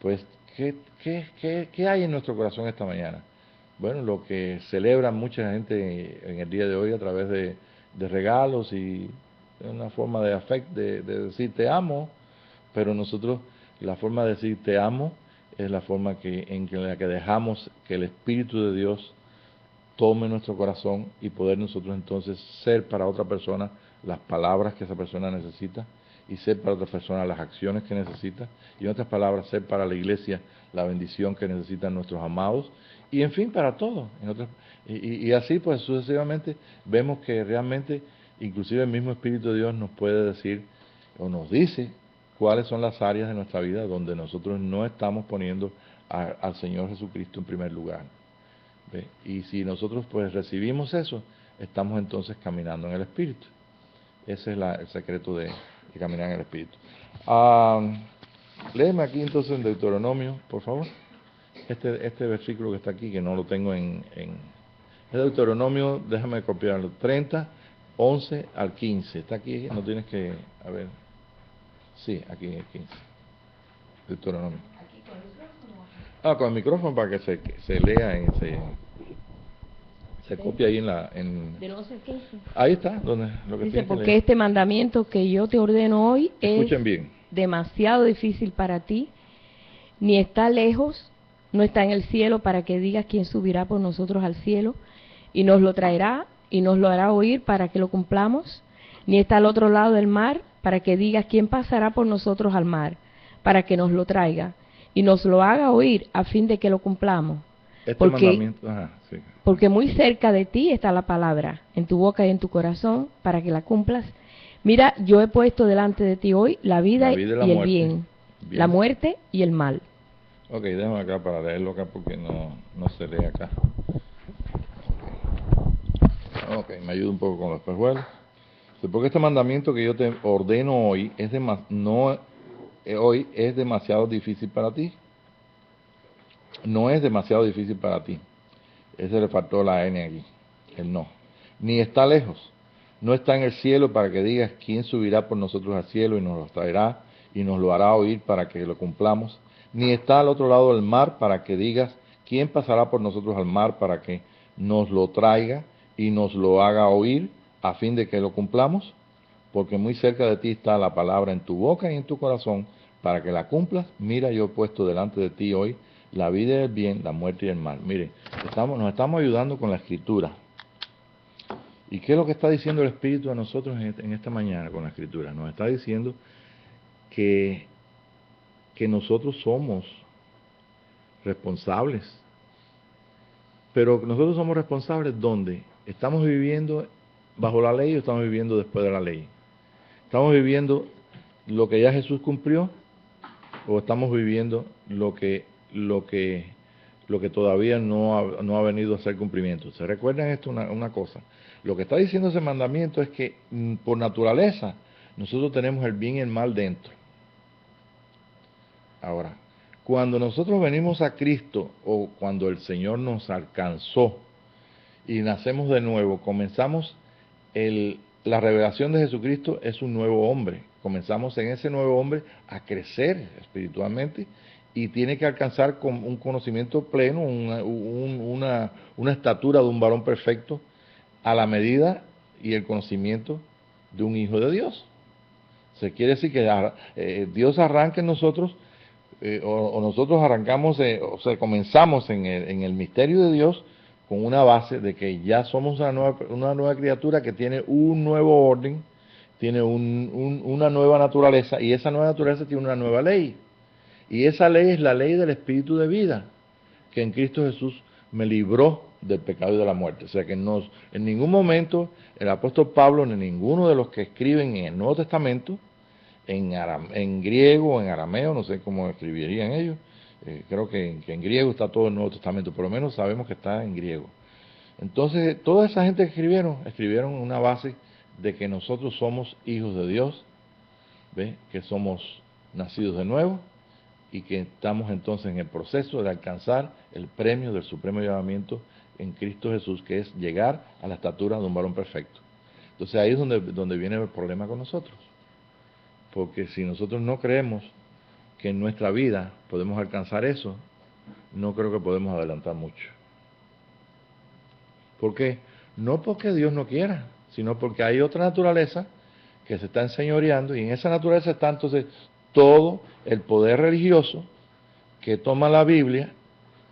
Pues, ¿qué hay en nuestro corazón esta mañana? Bueno, lo que celebra mucha gente en el día de hoy a través de regalos y una forma de afecto, de decir te amo, pero nosotros la forma de decir te amo es la forma en la que dejamos que el Espíritu de Dios tome nuestro corazón y poder nosotros entonces ser para otra persona las palabras que esa persona necesita y ser para otra persona las acciones que necesita y en otras palabras ser para la iglesia la bendición que necesitan nuestros amados y en fin para todos. Y así pues sucesivamente vemos que realmente inclusive el mismo Espíritu de Dios nos puede decir o nos dice cuáles son las áreas de nuestra vida donde nosotros no estamos poniendo al Señor Jesucristo en primer lugar. ¿Ve? Y si nosotros pues recibimos eso, estamos entonces caminando en el Espíritu. Ese es el secreto de caminar en el Espíritu. Léeme aquí entonces en Deuteronomio, por favor. Este versículo que está aquí, que no lo tengo es Deuteronomio, déjame copiarlo, 30, 11 al 15. Está aquí, no tienes que, a ver. Sí, aquí en el 15. Deuteronomio. ¿Aquí con el micrófono? Con el micrófono para que se lea y se copia ahí Del 11 al 15. Ahí está, donde lo que dice, porque leer. este mandamiento que yo te ordeno hoy Escuchen es bien. demasiado difícil para ti, ni está lejos, no está en el cielo para que digas quién subirá por nosotros al cielo y nos lo traerá y nos lo hará oír para que lo cumplamos, ni está al otro lado del mar para que digas quién pasará por nosotros al mar para que nos lo traiga y nos lo haga oír a fin de que lo cumplamos. Mandamiento, sí. Porque muy cerca de ti está la palabra, en tu boca y en tu corazón, para que la cumplas. Mira, yo he puesto delante de ti hoy la vida y el bien, la muerte y el mal. Ok, déjame acá para leerlo acá porque no se lee acá. Ok, me ayuda un poco con los espejuelos. Porque este mandamiento que yo te ordeno hoy hoy es demasiado difícil para ti. No es demasiado difícil para ti. Ese le faltó la N aquí, el no. Ni está lejos. No está en el cielo para que digas quién subirá por nosotros al cielo y nos lo traerá y nos lo hará oír para que lo cumplamos. Ni está al otro lado del mar para que digas quién pasará por nosotros al mar para que nos lo traiga y nos lo haga oír a fin de que lo cumplamos. Porque muy cerca de ti está la palabra en tu boca y en tu corazón para que la cumplas. Mira, yo he puesto delante de ti hoy la vida y el bien, la muerte y el mal. Mire, nos estamos ayudando con la Escritura. ¿Y qué es lo que está diciendo el Espíritu a nosotros en esta mañana con la Escritura? Nos está diciendo que nosotros somos responsables. Pero nosotros somos responsables ¿dónde? ¿Estamos viviendo bajo la ley o estamos viviendo después de la ley? ¿Estamos viviendo lo que ya Jesús cumplió o estamos viviendo lo que todavía no ha venido a ser cumplimiento? ¿Se recuerdan esto una cosa? Lo que está diciendo ese mandamiento es que por naturaleza nosotros tenemos el bien y el mal dentro. Ahora, cuando nosotros venimos a Cristo o cuando el Señor nos alcanzó y nacemos de nuevo, comenzamos la revelación de Jesucristo es un nuevo hombre. Comenzamos en ese nuevo hombre a crecer espiritualmente y tiene que alcanzar con un conocimiento pleno, una estatura de un varón perfecto a la medida y el conocimiento de un hijo de Dios. Se quiere decir que Dios arranca en nosotros o nosotros arrancamos, comenzamos en el misterio de Dios con una base de que ya somos una nueva criatura que tiene un nuevo orden, tiene una nueva naturaleza, y esa nueva naturaleza tiene una nueva ley. Y esa ley es la ley del Espíritu de vida, que en Cristo Jesús me libró del pecado y de la muerte. O sea que en ningún momento el apóstol Pablo, ni ninguno de los que escriben en el Nuevo Testamento, en griego o en arameo, no sé cómo escribirían ellos, creo que en griego está todo el Nuevo Testamento, por lo menos sabemos que está en griego. Entonces, toda esa gente que escribieron una base de que nosotros somos hijos de Dios, ¿ve? Que somos nacidos de nuevo y que estamos entonces en el proceso de alcanzar el premio del supremo llamamiento en Cristo Jesús, que es llegar a la estatura de un varón perfecto. Entonces ahí es donde viene el problema con nosotros. Porque si nosotros no creemos que en nuestra vida podemos alcanzar eso, no creo que podemos adelantar mucho. ¿Por qué? No porque Dios no quiera, sino porque hay otra naturaleza que se está enseñoreando y en esa naturaleza está entonces todo el poder religioso, que toma la Biblia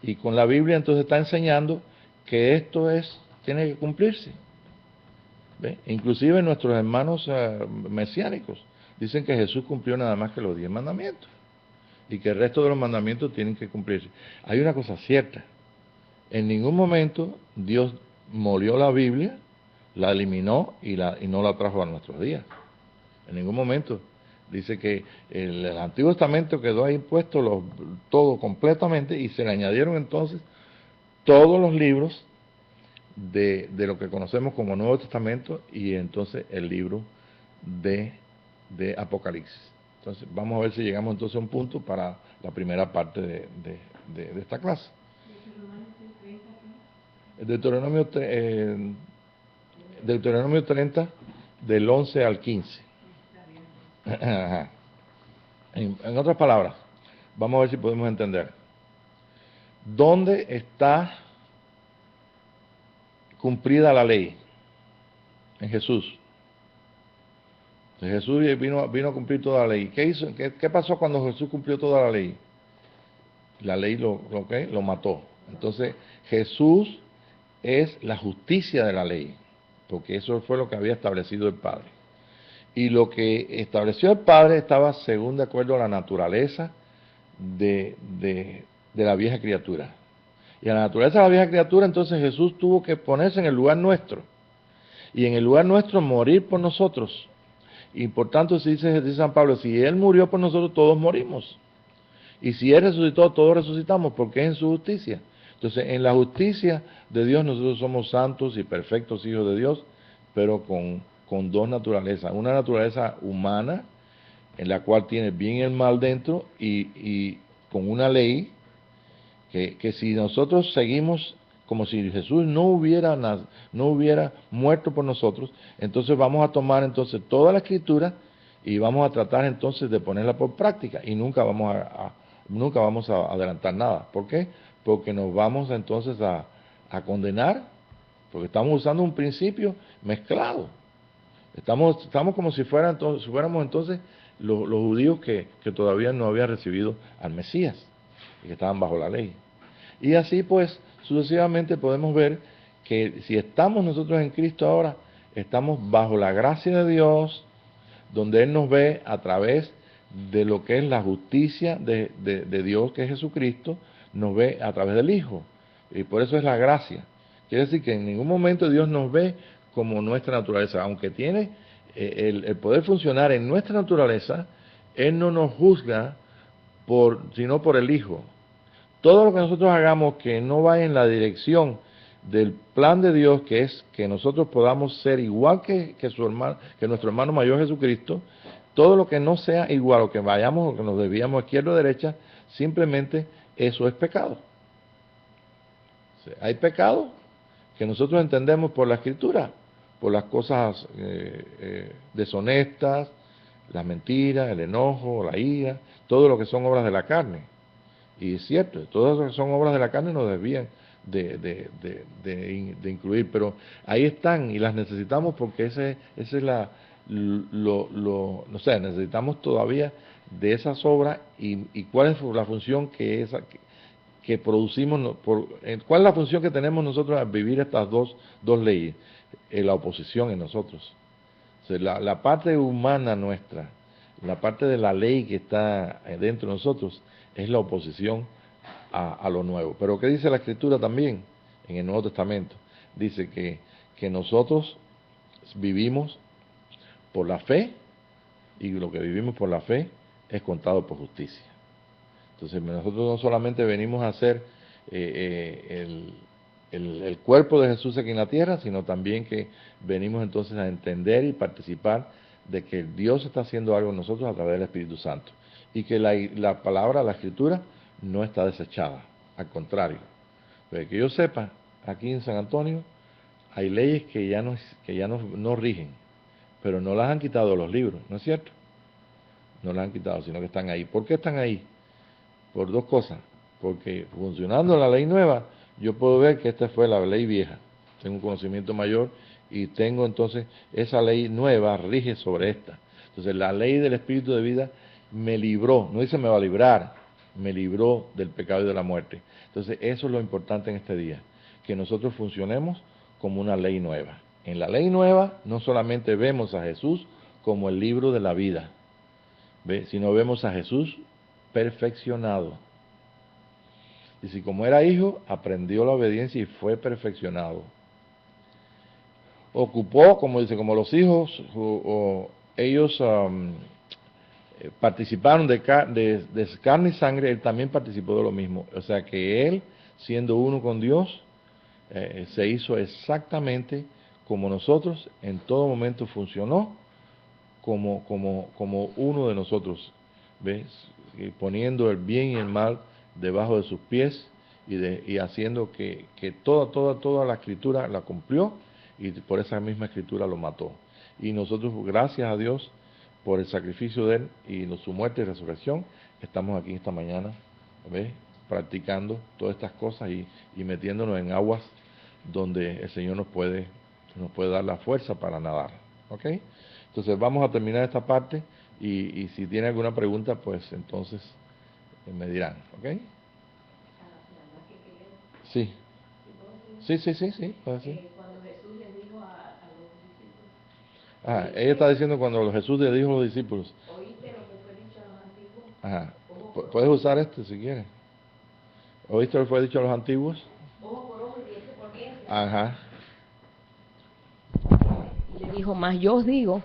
y con la Biblia entonces está enseñando que tiene que cumplirse. ¿Ve? Inclusive nuestros hermanos mesiánicos dicen que Jesús cumplió nada más que los 10 mandamientos y que el resto de los mandamientos tienen que cumplirse. Hay una cosa cierta: en ningún momento Dios molió la Biblia, la eliminó y no la trajo a nuestros días. En ningún momento. Dice que el Antiguo Testamento quedó ahí puesto todo completamente, y se le añadieron entonces todos los libros de lo que conocemos como Nuevo Testamento, y entonces el libro de Apocalipsis. Entonces vamos a ver si llegamos entonces a un punto para la primera parte de esta clase. Deuteronomio 30, del 11 al 15. Ajá. En otras palabras, vamos a ver si podemos entender. ¿Dónde está cumplida la ley? En Jesús. Jesús vino a cumplir toda la ley. ¿Qué hizo? ¿Qué pasó cuando Jesús cumplió toda la ley? La ley lo mató. Entonces, Jesús es la justicia de la ley, porque eso fue lo que había establecido el Padre. Y lo que estableció el Padre estaba según de acuerdo a la naturaleza de la vieja criatura. Y a la naturaleza de la vieja criatura, entonces Jesús tuvo que ponerse en el lugar nuestro. Y en el lugar nuestro morir por nosotros. Y por tanto, dice San Pablo, si Él murió por nosotros, todos morimos. Y si Él resucitó, todos resucitamos, porque es en su justicia. Entonces, en la justicia de Dios, nosotros somos santos y perfectos hijos de Dios, pero con dos naturalezas. Una naturaleza humana, en la cual tiene bien y el mal dentro, y con una ley que si nosotros seguimos como si Jesús no hubiera muerto por nosotros, entonces vamos a tomar entonces toda la Escritura y vamos a tratar entonces de ponerla por práctica, y nunca vamos a adelantar nada. ¿Por qué? Porque nos vamos entonces a condenar, porque estamos usando un principio mezclado. Estamos como si fuéramos entonces los judíos que todavía no habían recibido al Mesías y que estaban bajo la ley. Y así pues sucesivamente podemos ver que si estamos nosotros en Cristo ahora, estamos bajo la gracia de Dios, donde Él nos ve a través de lo que es la justicia de Dios, que es Jesucristo, nos ve a través del Hijo. Y por eso es la gracia. Quiere decir que en ningún momento Dios nos ve como nuestra naturaleza. Aunque tiene el poder funcionar en nuestra naturaleza, Él no nos juzga sino por el Hijo. Todo lo que nosotros hagamos que no va en la dirección del plan de Dios, que es que nosotros podamos ser igual que nuestro hermano mayor Jesucristo, todo lo que no sea igual, o que vayamos, o que nos desviamos izquierda o derecha, simplemente eso es pecado. O sea, hay pecado que nosotros entendemos por la Escritura, por las cosas deshonestas, las mentiras, el enojo, la ira, todo lo que son obras de la carne. Y es cierto, todas las que son obras de la carne nos desvían de incluir, pero ahí están y las necesitamos, porque ese es no sé, necesitamos todavía de esas obras. Y cuál es la función que producimos, cuál es la función que tenemos nosotros al vivir estas dos leyes. La oposición en nosotros. O sea, la parte humana nuestra, la parte de la ley que está dentro de nosotros, es la oposición a lo nuevo. Pero ¿qué dice la Escritura también en el Nuevo Testamento? Dice que nosotros vivimos por la fe, y lo que vivimos por la fe es contado por justicia. Entonces nosotros no solamente venimos a ser el cuerpo de Jesús aquí en la tierra, sino también que venimos entonces a entender y participar de que Dios está haciendo algo en nosotros a través del Espíritu Santo, y que la palabra, la Escritura, no está desechada, al contrario. Pero que yo sepa, aquí en San Antonio hay leyes que ya no rigen, pero no las han quitado de los libros, ¿no es cierto? No las han quitado, sino que están ahí. ¿Por qué están ahí? Por dos cosas. Porque funcionando la ley nueva, yo puedo ver que esta fue la ley vieja. Tengo un conocimiento mayor y tengo entonces esa ley nueva rige sobre esta. Entonces la ley del Espíritu de vida me libró, no dice me va a librar, me libró del pecado y de la muerte. Entonces, eso es lo importante en este día, que nosotros funcionemos como una ley nueva. En la ley nueva no solamente vemos a Jesús como el libro de la vida, sino vemos a Jesús perfeccionado. Y si como era hijo, aprendió la obediencia y fue perfeccionado. Ocupó, como dice, como los hijos, ellos participaron de carne y sangre, él también participó de lo mismo. O sea que él, siendo uno con Dios, se hizo exactamente como nosotros, en todo momento funcionó como uno de nosotros, ¿ves? Y poniendo el bien y el mal debajo de sus pies y haciendo que toda la escritura la cumplió, y por esa misma escritura lo mató. Y nosotros, gracias a Dios por el sacrificio de él y su muerte y resurrección, estamos aquí esta mañana, ¿ves? Practicando todas estas cosas y metiéndonos en aguas donde el Señor nos puede dar la fuerza para nadar. ¿Ok? Entonces vamos a terminar esta parte y si tiene alguna pregunta, pues entonces me dirán. ¿Ok? Sí. Sí. Puede ser. Cuando Jesús le dijo a los discípulos, Ella está diciendo cuando Jesús le dijo a los discípulos. ¿oíste lo que fue dicho a los antiguos? Ajá. Puedes usar este si quieres. ¿Oíste lo que fue dicho a los antiguos? Ojo por ojo y diente por diente. Ajá. Y le dijo, más yo os digo,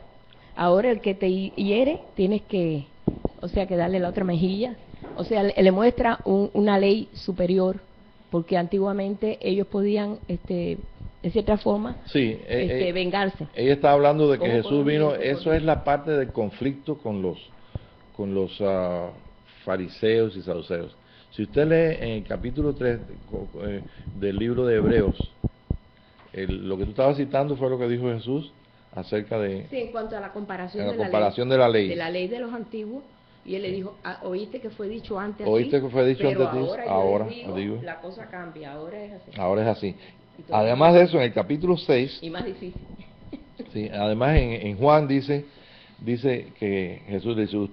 ahora el que te hiere, tienes que, o sea, que darle la otra mejilla. O sea, le muestra una ley superior, porque antiguamente ellos podían, de cierta forma, Sí, vengarse. ella está hablando de que Ojo por Jesús ojo, vino, diente por eso diente. es la parte del conflicto con los fariseos y saduceos. Si usted lee en el capítulo 3 del libro de Hebreos, lo que tú estabas citando fue lo que dijo Jesús acerca de Sí, en cuanto a la comparación, de la ley. de la ley de los antiguos, y él le dijo, oíste que fue dicho antes Oíste así, que fue dicho pero antes ahora, ahora yo les digo, la cosa cambia, ahora es así. Ahora es así. Y todo Además de eso, en el capítulo 6, y más difícil. sí, además en Juan dice que Jesús dice,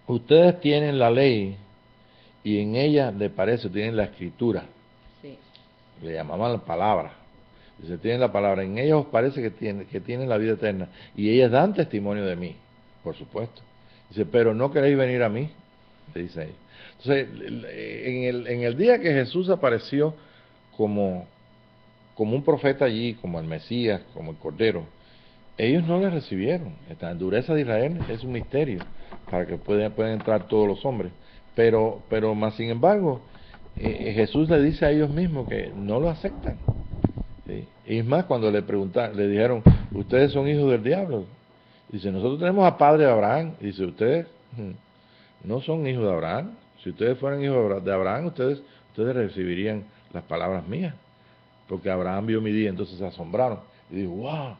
ustedes tienen la ley y en ella, le parece, tienen la escritura. Sí. Le llamaban la palabra. Dice, tienen la palabra. En ella os parece que tienen la vida eterna. Y ellas dan testimonio de mí, por supuesto. Dice, pero no queréis venir a mí, le dice ella. Entonces, en el día que Jesús apareció como un profeta allí, como el Mesías, como el Cordero, ellos no le recibieron. Esta dureza de Israel es un misterio para que puedan entrar todos los hombres. Pero más sin embargo, Jesús le dice a ellos mismos que no lo aceptan. ¿Sí? Y es más, cuando le dijeron, ustedes son hijos del diablo. Dice, nosotros tenemos a padre Abraham. Dice, ustedes no son hijos de Abraham. Si ustedes fueran hijos de Abraham, ustedes recibirían las palabras mías. Porque Abraham vio mi día, entonces se asombraron. Y dijo, wow,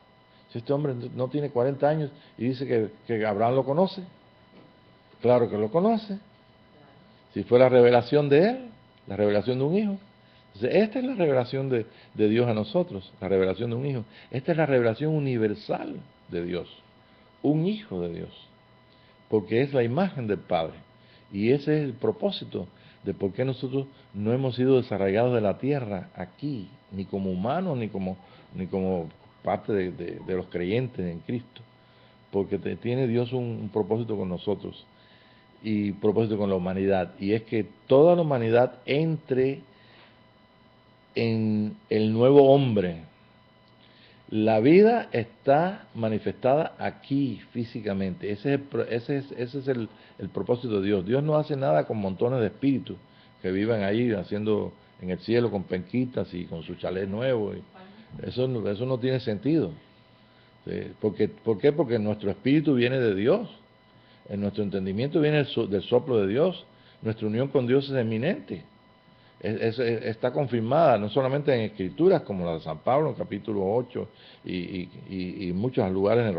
si este hombre no tiene 40 años y dice que Abraham lo conoce. Claro que lo conoce. Si fue la revelación de él, la revelación de un hijo. Entonces, esta es la revelación de Dios a nosotros, la revelación de un hijo. Esta es la revelación universal de Dios, un hijo de Dios, porque es la imagen del Padre. Y ese es el propósito de por qué nosotros no hemos sido desarraigados de la tierra aquí, ni como humanos, ni como parte de los creyentes en Cristo, porque tiene Dios un propósito con nosotros y propósito con la humanidad, y es que toda la humanidad entre en el nuevo hombre. La vida está manifestada aquí físicamente. Ese es el propósito de Dios. Dios no hace nada con montones de espíritus que vivan ahí haciendo en el cielo con penquitas y con su chalet nuevo. Eso no tiene sentido. ¿Sí? ¿Por qué? Porque nuestro espíritu viene de Dios. En nuestro entendimiento viene del soplo de Dios. Nuestra unión con Dios es eminente. Está confirmada no solamente en escrituras como la de San Pablo en capítulo 8 y muchos lugares de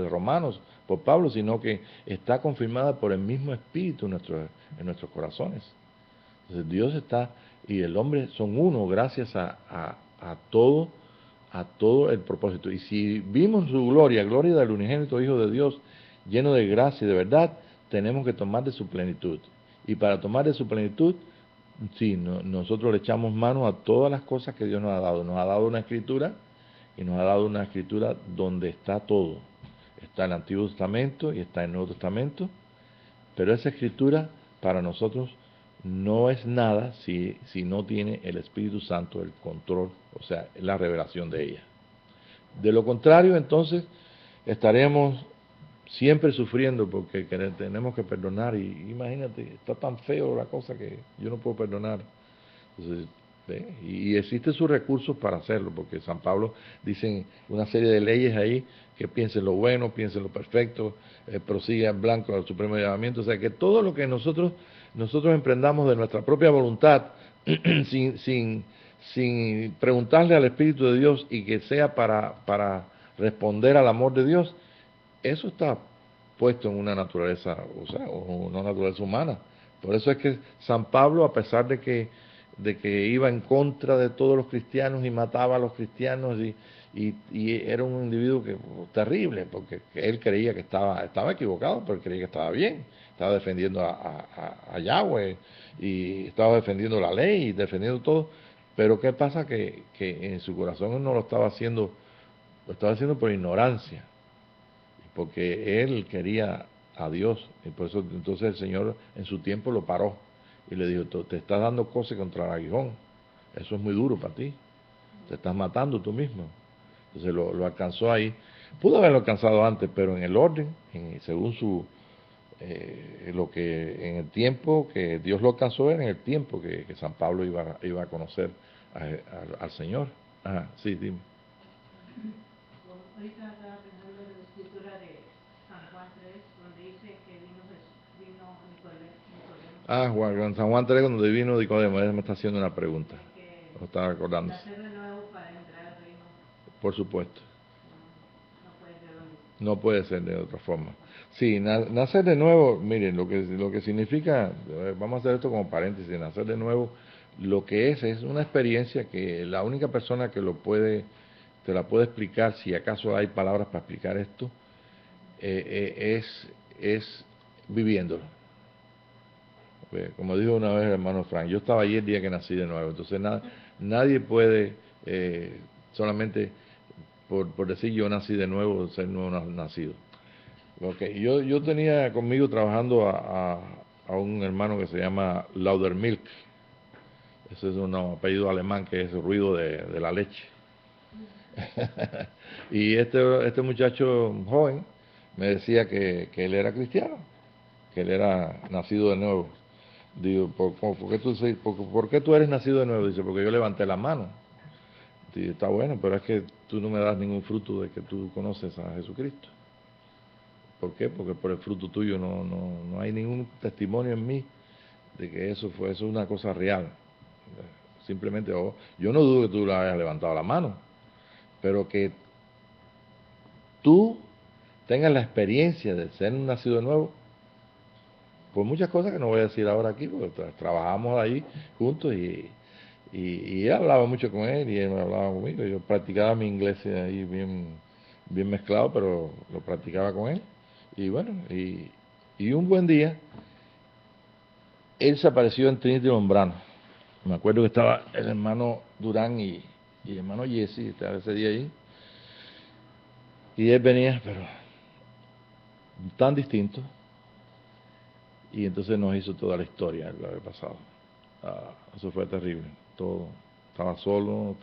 Romanos por Pablo, sino que está confirmada por el mismo Espíritu en nuestros corazones. Entonces Dios está y el hombre son uno gracias a todo el propósito. Y si vimos su gloria del unigénito Hijo de Dios, lleno de gracia y de verdad, tenemos que tomar de su plenitud. Y para tomar de su plenitud, sí, nosotros le echamos mano a todas las cosas que Dios nos ha dado. Nos ha dado una escritura, y nos ha dado una escritura donde está todo. Está el Antiguo Testamento y está el Nuevo Testamento, pero esa escritura para nosotros no es nada si no tiene el Espíritu Santo el control, o sea, la revelación de ella. De lo contrario, entonces, estaremos siempre sufriendo porque tenemos que perdonar, y imagínate, está tan feo la cosa que yo no puedo perdonar. Entonces, y existen sus recursos para hacerlo, porque San Pablo dice una serie de leyes ahí, que piensen lo bueno, piensen lo perfecto, prosiga en blanco al supremo llamamiento. O sea, que todo lo que nosotros emprendamos de nuestra propia voluntad, sin preguntarle al Espíritu de Dios, y que sea para responder al amor de Dios, eso está puesto en una naturaleza, o sea, una naturaleza humana. Por eso es que San Pablo, a pesar de que iba en contra de todos los cristianos y mataba a los cristianos, y era un individuo terrible, porque él creía que estaba equivocado, pero creía que estaba bien, estaba defendiendo a Yahweh, y estaba defendiendo la ley, y defendiendo todo. Pero ¿qué pasa? Que en su corazón él no lo estaba haciendo por ignorancia, porque él quería a Dios, y por eso entonces el Señor en su tiempo lo paró y le dijo: te estás dando cosas contra el aguijón, eso es muy duro para ti, te estás matando tú mismo. Entonces lo alcanzó ahí. Pudo haberlo alcanzado antes, pero en el orden, según lo que en el tiempo que Dios lo alcanzó, era en el tiempo que San Pablo iba a conocer al Señor. Ajá, sí, dime. Ahorita estaba pensando en la escritura de San Juan 3, donde dice que vino Nicodemo. San Juan 3, cuando vino Nicodemo, él me está haciendo una pregunta. Lo estaba acordando. Nacer de nuevo para entrar al reino. Por supuesto. No puede ser lo mismo. No puede ser de otra forma. Sí, nacer de nuevo, miren, lo que significa, vamos a hacer esto como paréntesis, nacer de nuevo, lo que es una experiencia que la única persona que te la puede explicar, si acaso hay palabras para explicar esto, es viviéndolo. Como dijo una vez el hermano Frank, yo estaba allí el día que nací de nuevo, entonces nadie puede solamente por decir yo nací de nuevo, ser nuevo nacido. Okay. Yo tenía conmigo trabajando a un hermano que se llama Laudermilk. Ese es un apellido alemán, que es el ruido de la leche. Y este muchacho joven me decía que él era cristiano, que él era nacido de nuevo. Digo, ¿por qué tú eres nacido de nuevo? Dice: porque yo levanté la mano. Digo: está bueno, pero es que tú no me das ningún fruto de que tú conoces a Jesucristo. ¿Por qué? Porque por el fruto tuyo no hay ningún testimonio en mí de que eso es una cosa real. Simplemente, yo no dudo que tú le hayas levantado la mano, pero que tú tengas la experiencia de ser nacido de nuevo, por muchas cosas que no voy a decir ahora aquí, porque trabajamos ahí juntos, y él hablaba mucho con él y él me hablaba conmigo. Yo practicaba mi inglés ahí bien mezclado, pero lo practicaba con él. Y bueno, y un buen día, él se apareció en Trinity Lombrano. Me acuerdo que estaba el hermano Durán y el hermano Jesse, estaba ese día ahí. Y él venía, pero tan distinto. Y entonces nos hizo toda la historia de lo que había pasado. Eso fue terrible. Todo. Estaba solo,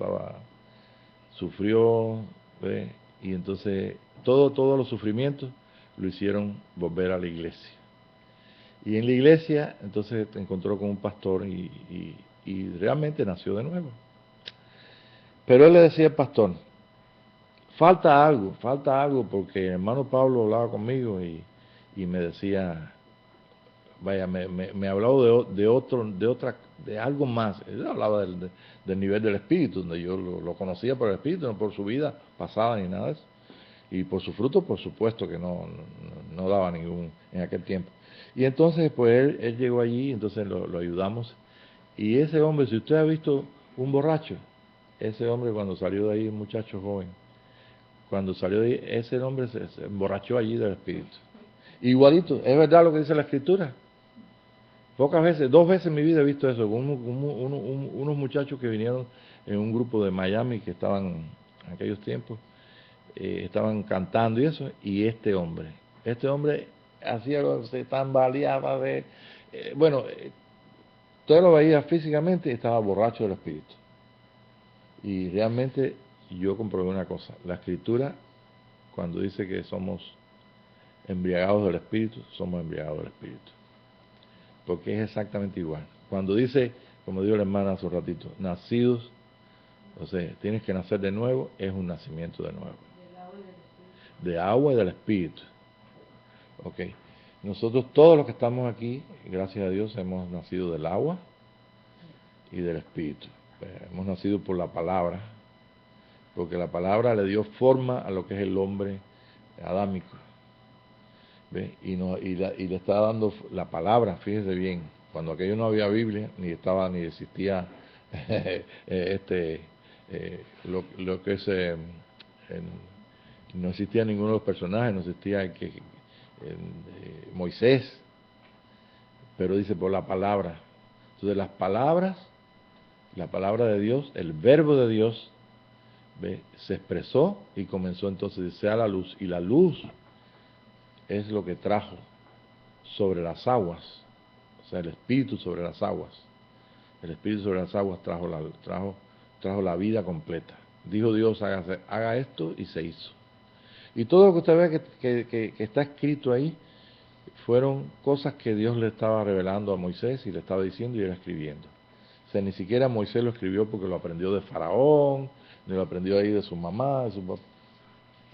sufrió, ¿ve? Y entonces todos los sufrimientos lo hicieron volver a la iglesia. Y en la iglesia entonces te encontró con un pastor y realmente nació de nuevo. Pero él le decía al pastor: falta algo, porque el hermano Pablo hablaba conmigo y me decía, vaya, me hablaba de algo más. Él hablaba del nivel del espíritu, donde yo lo conocía por el espíritu, no por su vida pasada ni nada de eso. Y por su fruto, por supuesto que no daba ningún en aquel tiempo. Y entonces, pues él llegó allí, entonces lo ayudamos. Y ese hombre, si usted ha visto un borracho, ese hombre cuando salió de ahí, un muchacho joven, cuando salió de ahí, ese hombre se emborrachó allí del espíritu. Igualito, es verdad lo que dice la escritura. Pocas veces, 2 veces en mi vida he visto eso, con unos muchachos que vinieron en un grupo de Miami que estaban en aquellos tiempos, estaban cantando y eso, y este hombre hacía, se tambaleaba, bueno, todo lo veía físicamente y estaba borracho del espíritu. Y realmente yo comprobé una cosa, la escritura cuando dice que somos embriagados del espíritu, somos embriagados del espíritu. Porque es exactamente igual. Cuando dice, como dijo la hermana hace un ratito, nacidos, o sea, tienes que nacer de nuevo, es un nacimiento de nuevo. De agua y del espíritu. Ok. Nosotros todos los que estamos aquí, gracias a Dios, hemos nacido del agua y del espíritu. Hemos nacido por la palabra, porque la palabra le dio forma a lo que es el hombre adámico. ¿Ve? Y le está dando la palabra, fíjese bien, cuando aquello no había Biblia, ni existía lo que es, no existía ninguno de los personajes, no existía Moisés, pero dice por la palabra. Entonces las palabras, la palabra de Dios, el verbo de Dios, ¿ve? Se expresó y comenzó entonces, sea la luz, y la luz es lo que trajo sobre las aguas, o sea, el espíritu sobre las aguas. El espíritu sobre las aguas trajo la vida completa. Dijo Dios, haga esto, y se hizo. Y todo lo que usted ve que está escrito ahí fueron cosas que Dios le estaba revelando a Moisés y le estaba diciendo y él escribiendo. O sea, ni siquiera Moisés lo escribió porque lo aprendió de Faraón, ni lo aprendió ahí de su mamá, de su papá.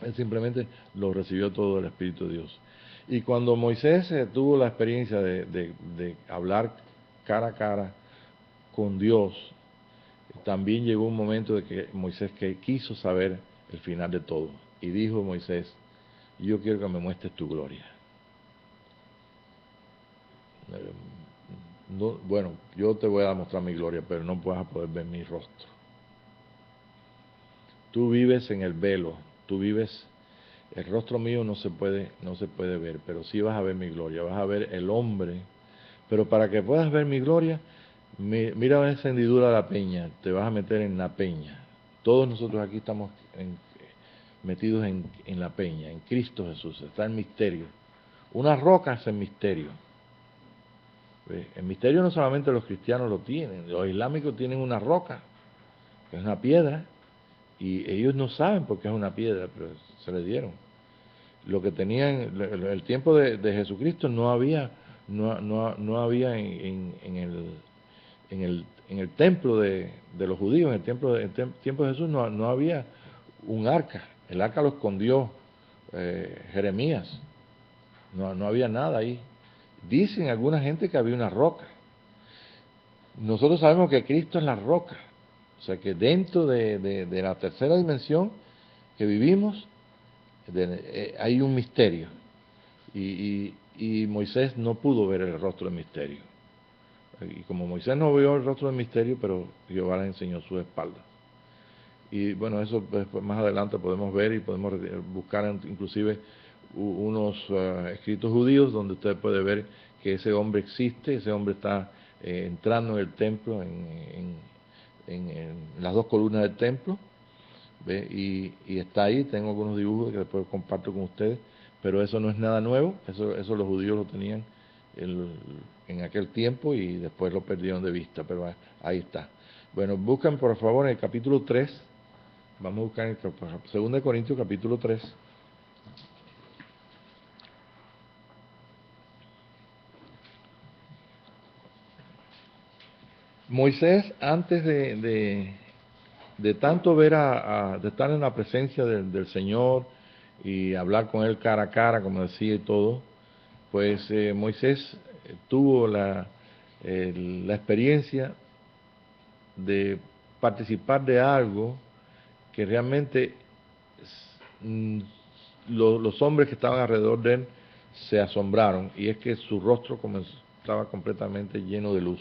Él simplemente lo recibió todo del Espíritu de Dios. Y cuando Moisés tuvo la experiencia de hablar cara a cara con Dios, también llegó un momento de que Moisés quiso saber el final de todo. Y dijo Moisés, yo quiero que me muestres tu gloria. No, bueno, yo te voy a mostrar mi gloria, pero no vas a poder ver mi rostro. Tú vives en el velo, el rostro mío no se puede ver, pero sí vas a ver mi gloria, vas a ver el hombre. Pero para que puedas ver mi gloria, mira esa hendidura de la peña, te vas a meter en la peña. Todos nosotros aquí estamos metidos en la peña, en Cristo Jesús, está el misterio. Una roca es el misterio. El misterio no solamente los cristianos lo tienen, los islámicos tienen una roca, que es una piedra, y ellos no saben por qué es una piedra, pero se le dieron. Lo que tenían, el tiempo de Jesucristo no había en el templo de los judíos, en el tiempo de Jesús no había un arca, el arca lo escondió Jeremías, no había nada ahí. Dicen alguna gente que había una roca. Nosotros sabemos que Cristo es la roca, o sea que dentro de la tercera dimensión que vivimos hay un misterio, y Moisés no pudo ver el rostro del misterio, y como Moisés no vio el rostro del misterio, pero Jehová le enseñó su espalda. Y bueno, eso después, más adelante podemos ver y podemos buscar inclusive unos escritos judíos donde usted puede ver que ese hombre existe, ese hombre está entrando en el templo, en las dos columnas del templo, ¿ve? Y está ahí, tengo algunos dibujos que después comparto con ustedes, pero eso no es nada nuevo, eso los judíos lo tenían en aquel tiempo y después lo perdieron de vista, pero ahí está. Bueno, buscan por favor en el capítulo 3, vamos a buscar en el 2 Corintios capítulo 3. Moisés, antes de tanto ver de estar en la presencia del Señor y hablar con él cara a cara, como decía y todo, pues Moisés tuvo la experiencia de participar de algo que realmente los hombres que estaban alrededor de él se asombraron, y es que su rostro estaba completamente lleno de luz.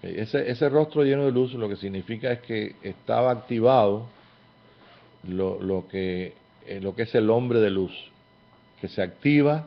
Ese rostro lleno de luz lo que significa es que estaba activado lo que es el hombre de luz, que se activa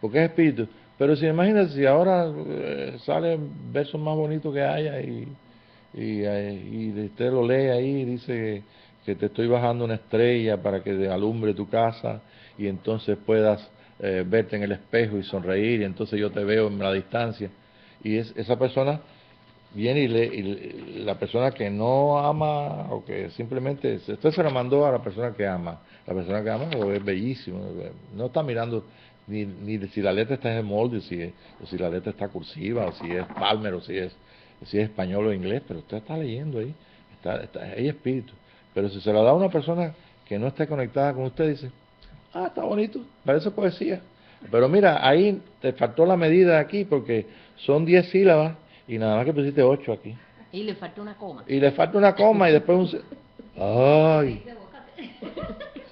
porque es espíritu. Pero si imagínate, si ahora salen versos más bonitos que haya y usted lo lee ahí, dice que te estoy bajando una estrella para que alumbre tu casa y entonces puedas verte en el espejo y sonreír y entonces yo te veo en la distancia. Y esa persona viene y la persona que no ama o que simplemente, usted se la mandó a la persona que ama. La persona que ama lo es bellísimo, no está mirando ni si la letra está en el molde, o si la letra está cursiva, o si es Palmer, si es español o inglés, pero usted está leyendo ahí, hay espíritu. Pero si se la da a una persona que no esté conectada con usted, dice, ah, está bonito, parece poesía. Pero mira, ahí te faltó la medida aquí porque son 10 sílabas y nada más que pusiste 8 aquí. Y le falta una coma. Y le falta una coma y después ¡ay!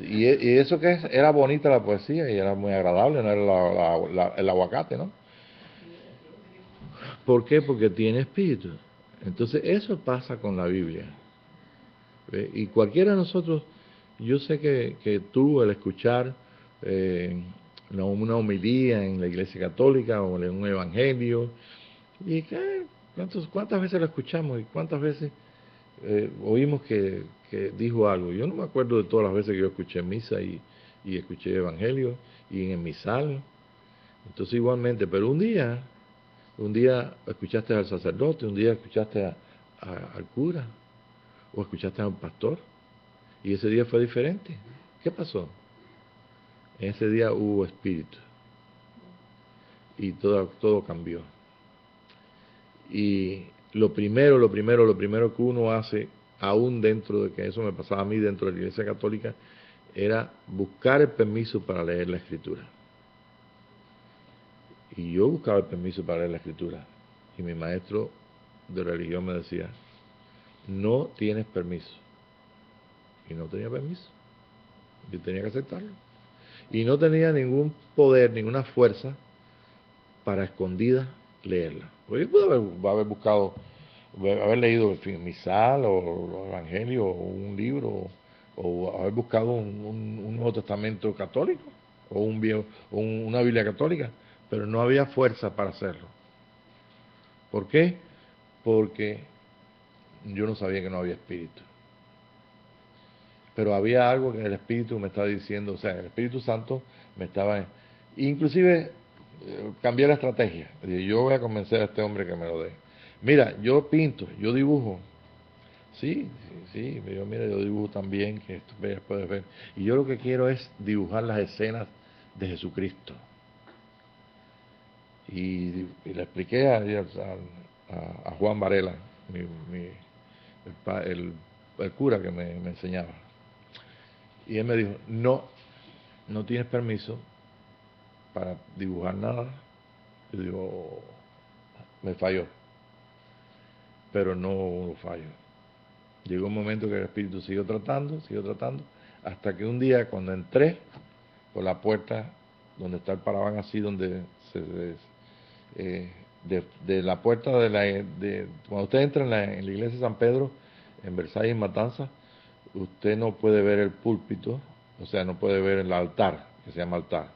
Y eso que era bonita la poesía y era muy agradable, no era el aguacate, ¿no? ¿Por qué? Porque tiene espíritu. Entonces eso pasa con la Biblia. ¿Ve? Y cualquiera de nosotros, yo sé que tú al escuchar una homilía en la Iglesia Católica o en un evangelio, y ¿cuántas veces lo escuchamos y cuántas veces oímos que dijo algo? Yo no me acuerdo de todas las veces que yo escuché misa y escuché evangelio y en mi salmo. Entonces igualmente, pero un día escuchaste al sacerdote, un día escuchaste al cura o escuchaste a un pastor y ese día fue diferente. ¿Qué pasó? En ese día hubo espíritu y todo cambió. Y lo primero que uno hace, aún dentro de que eso me pasaba a mí dentro de la Iglesia Católica, era buscar el permiso para leer la Escritura. Y yo buscaba el permiso para leer la Escritura. Y mi maestro de religión me decía, no tienes permiso. Y no tenía permiso. Yo tenía que aceptarlo. Y no tenía ningún poder, ninguna fuerza para escondida leerla. Pues yo pude haber buscado, haber leído el misal o el evangelio o un libro o haber buscado un Nuevo Testamento católico o una Biblia católica, pero no había fuerza para hacerlo. ¿Por qué? Porque yo no sabía que no había espíritu. Pero había algo que el Espíritu me estaba diciendo, o sea, el Espíritu Santo me estaba... Inclusive cambié la estrategia. Dije, yo voy a convencer a este hombre que me lo dé. Mira, yo pinto, yo dibujo. Sí, mira, yo dibujo también, que esto puedes ver. Y yo lo que quiero es dibujar las escenas de Jesucristo. Y le expliqué a Juan Varela, el cura que me enseñaba. Y él me dijo, no tienes permiso para dibujar nada. Yo digo, me falló. Pero no hubo fallo. Llegó un momento que el espíritu siguió tratando, hasta que un día cuando entré por la puerta donde está el paraván así, donde de la puerta cuando usted entra en la iglesia de San Pedro, en Versalles, en Matanzas, usted no puede ver el púlpito, o sea, no puede ver el altar, que se llama altar,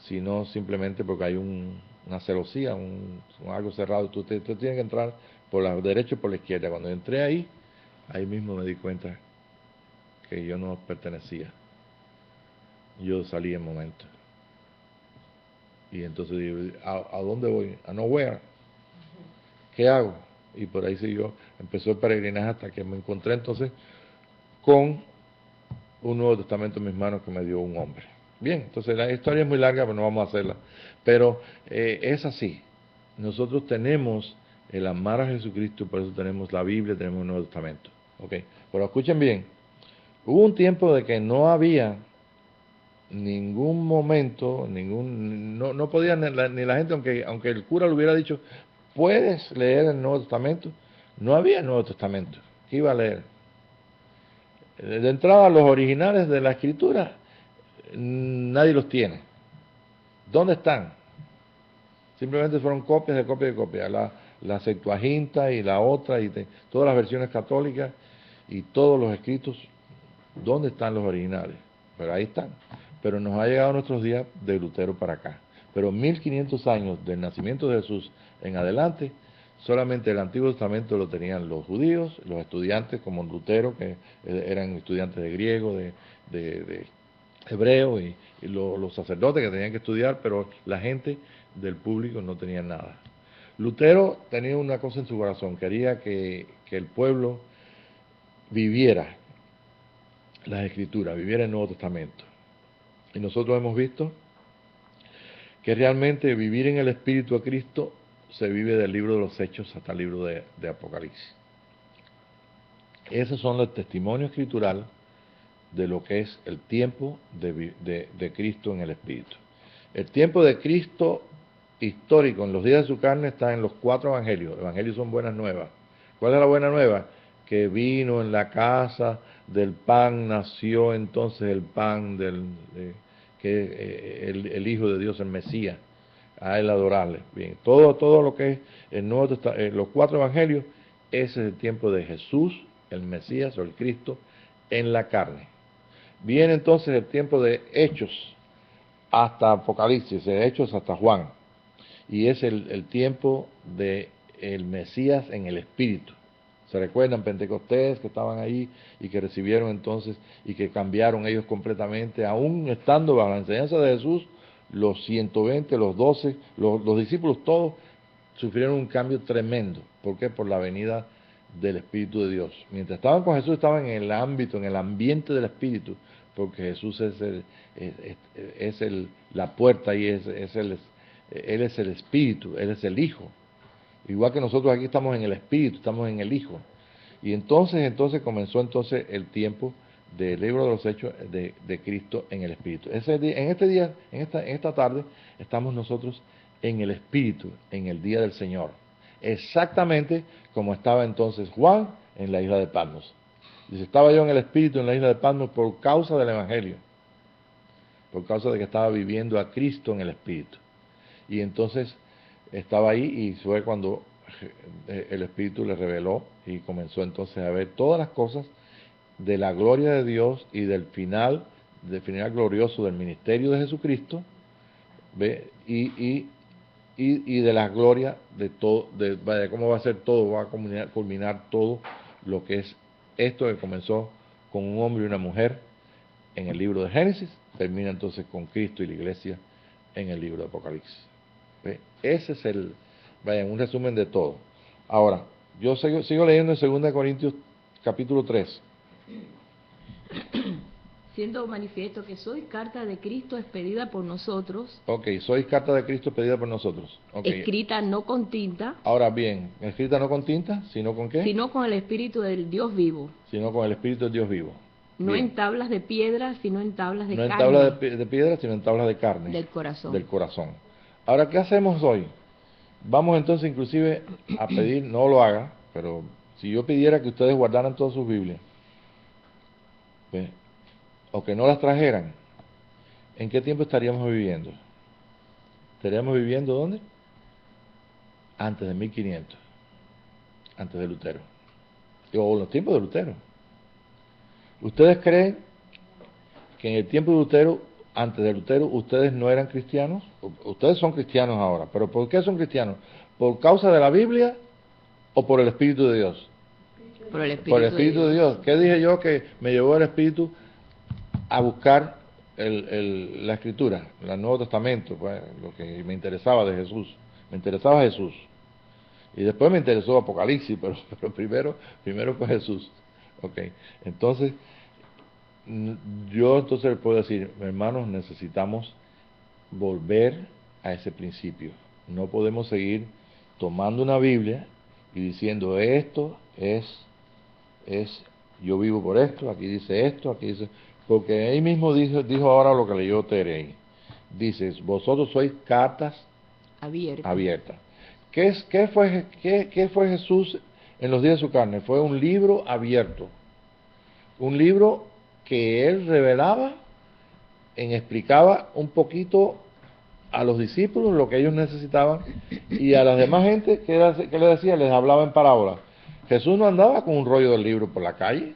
sino simplemente porque hay una celosía, algo cerrado. Usted tiene que entrar por la derecha y por la izquierda. Cuando entré ahí mismo me di cuenta que yo no pertenecía. Yo salí en momento. Y entonces digo, ¿a dónde voy? A nowhere. ¿Qué hago? Y por ahí siguió, empezó el peregrinaje hasta que me encontré entonces con un Nuevo Testamento en mis manos que me dio un hombre. Bien, entonces la historia es muy larga, pero no vamos a hacerla. Pero es así. Nosotros tenemos el amar a Jesucristo, por eso tenemos la Biblia, tenemos el Nuevo Testamento. ¿Okay? Pero escuchen bien, hubo un tiempo de que no había ningún momento, no podía ni la gente, aunque el cura le hubiera dicho, puedes leer el Nuevo Testamento, no había Nuevo Testamento. ¿Qué iba a leer? De entrada, los originales de la Escritura, nadie los tiene. ¿Dónde están? Simplemente fueron copias de copias de copias. La Septuaginta y la otra, todas las versiones católicas y todos los escritos. ¿Dónde están los originales? Pero ahí están. Pero nos ha llegado nuestros días de Lutero para acá. pero 1500 años del nacimiento de Jesús en adelante, solamente el Antiguo Testamento lo tenían los judíos, los estudiantes como Lutero, que eran estudiantes de griego, de hebreo, y los sacerdotes que tenían que estudiar, pero la gente del público no tenía nada. Lutero tenía una cosa en su corazón, quería que el pueblo viviera las Escrituras, viviera el Nuevo Testamento. Y nosotros hemos visto que realmente vivir en el Espíritu de Cristo se vive del libro de los Hechos hasta el libro de Apocalipsis. Esos son los testimonios escritural de lo que es el tiempo de Cristo en el Espíritu. El tiempo de Cristo histórico en los días de su carne está en los 4 evangelios. Los evangelios son buenas nuevas. ¿Cuál es la buena nueva? Que vino en la casa del pan, nació entonces el pan el Hijo de Dios, el Mesías, a él adorarle. Bien, todo lo que es el Nuevo Testamento, los 4 evangelios, ese es el tiempo de Jesús, el Mesías o el Cristo en la carne. Viene entonces el tiempo de Hechos hasta Apocalipsis, de Hechos hasta Juan, y es el tiempo de el Mesías en el Espíritu. ¿Se recuerdan Pentecostés que estaban ahí y que recibieron entonces y que cambiaron ellos completamente, aún estando bajo la enseñanza de Jesús? Los 120, los 12, los discípulos todos sufrieron un cambio tremendo. ¿Por qué? Por la venida del Espíritu de Dios. Mientras estaban con Jesús, estaban en el ámbito, en el ambiente del Espíritu, porque Jesús es la puerta y Él es el Espíritu, Él es el Hijo. Igual que nosotros aquí estamos en el Espíritu, estamos en el Hijo. Y entonces comenzó el tiempo del libro de los Hechos de Cristo en el Espíritu. En esta tarde, estamos nosotros en el Espíritu, en el día del Señor. Exactamente como estaba entonces Juan en la isla de Patmos. Dice, estaba yo en el Espíritu en la isla de Patmos por causa del Evangelio, por causa de que estaba viviendo a Cristo en el Espíritu. Y entonces estaba ahí y fue cuando el Espíritu le reveló y comenzó entonces a ver todas las cosas de la gloria de Dios y del final glorioso del ministerio de Jesucristo, ¿ve? Y de la gloria de todo, de cómo va a ser todo, va a culminar todo lo que es esto que comenzó con un hombre y una mujer en el libro de Génesis, termina entonces con Cristo y la iglesia en el libro de Apocalipsis. ¿Ve? Ese es un resumen de todo. Ahora, yo sigo leyendo en 2 Corintios capítulo 3. Siendo manifiesto que soy carta de Cristo expedida por nosotros. Ok, sois carta de Cristo expedida por nosotros. Okay. Escrita no con tinta. Ahora bien, escrita no con tinta, sino con ¿qué? Sino con el Espíritu del Dios vivo. Sino con el Espíritu del Dios vivo. No Bien. en tablas de piedra, sino en tablas de carne. No en tablas de piedra, sino en tablas de carne. Del corazón. Del corazón. Ahora, ¿qué hacemos hoy? Vamos entonces inclusive a pedir, no lo haga, pero si yo pidiera que ustedes guardaran todas sus Biblias, ¿ve? O que no las trajeran, ¿en qué tiempo estaríamos viviendo? ¿Estaríamos viviendo dónde? Antes de 1500, antes de Lutero, o en los tiempos de Lutero. ¿Ustedes creen que en el tiempo de Lutero, antes de Lutero, ustedes no eran cristianos? Ustedes son cristianos ahora, pero ¿por qué son cristianos? ¿Por causa de la Biblia o por el Espíritu de Dios? Por el Espíritu, por el Espíritu de Dios. ¿Qué dije yo? Que me llevó el Espíritu a buscar la Escritura, el Nuevo Testamento, pues, lo que me interesaba de Jesús. Me interesaba Jesús. Y después me interesó Apocalipsis, pero primero fue Jesús. Okay. Entonces, yo les puedo decir, hermanos, necesitamos volver a ese principio. No podemos seguir tomando una Biblia y diciendo esto yo vivo por esto, aquí dice esto, aquí dice, porque ahí mismo dijo ahora lo que leyó Tere ahí. Dice, vosotros sois cartas abiertas. ¿Qué fue Jesús en los días de su carne? Fue un libro abierto. Un libro que él revelaba, explicaba un poquito a los discípulos lo que ellos necesitaban, y a las demás gente, ¿qué le decía? Les hablaba en parábolas. Jesús no andaba con un rollo del libro por la calle,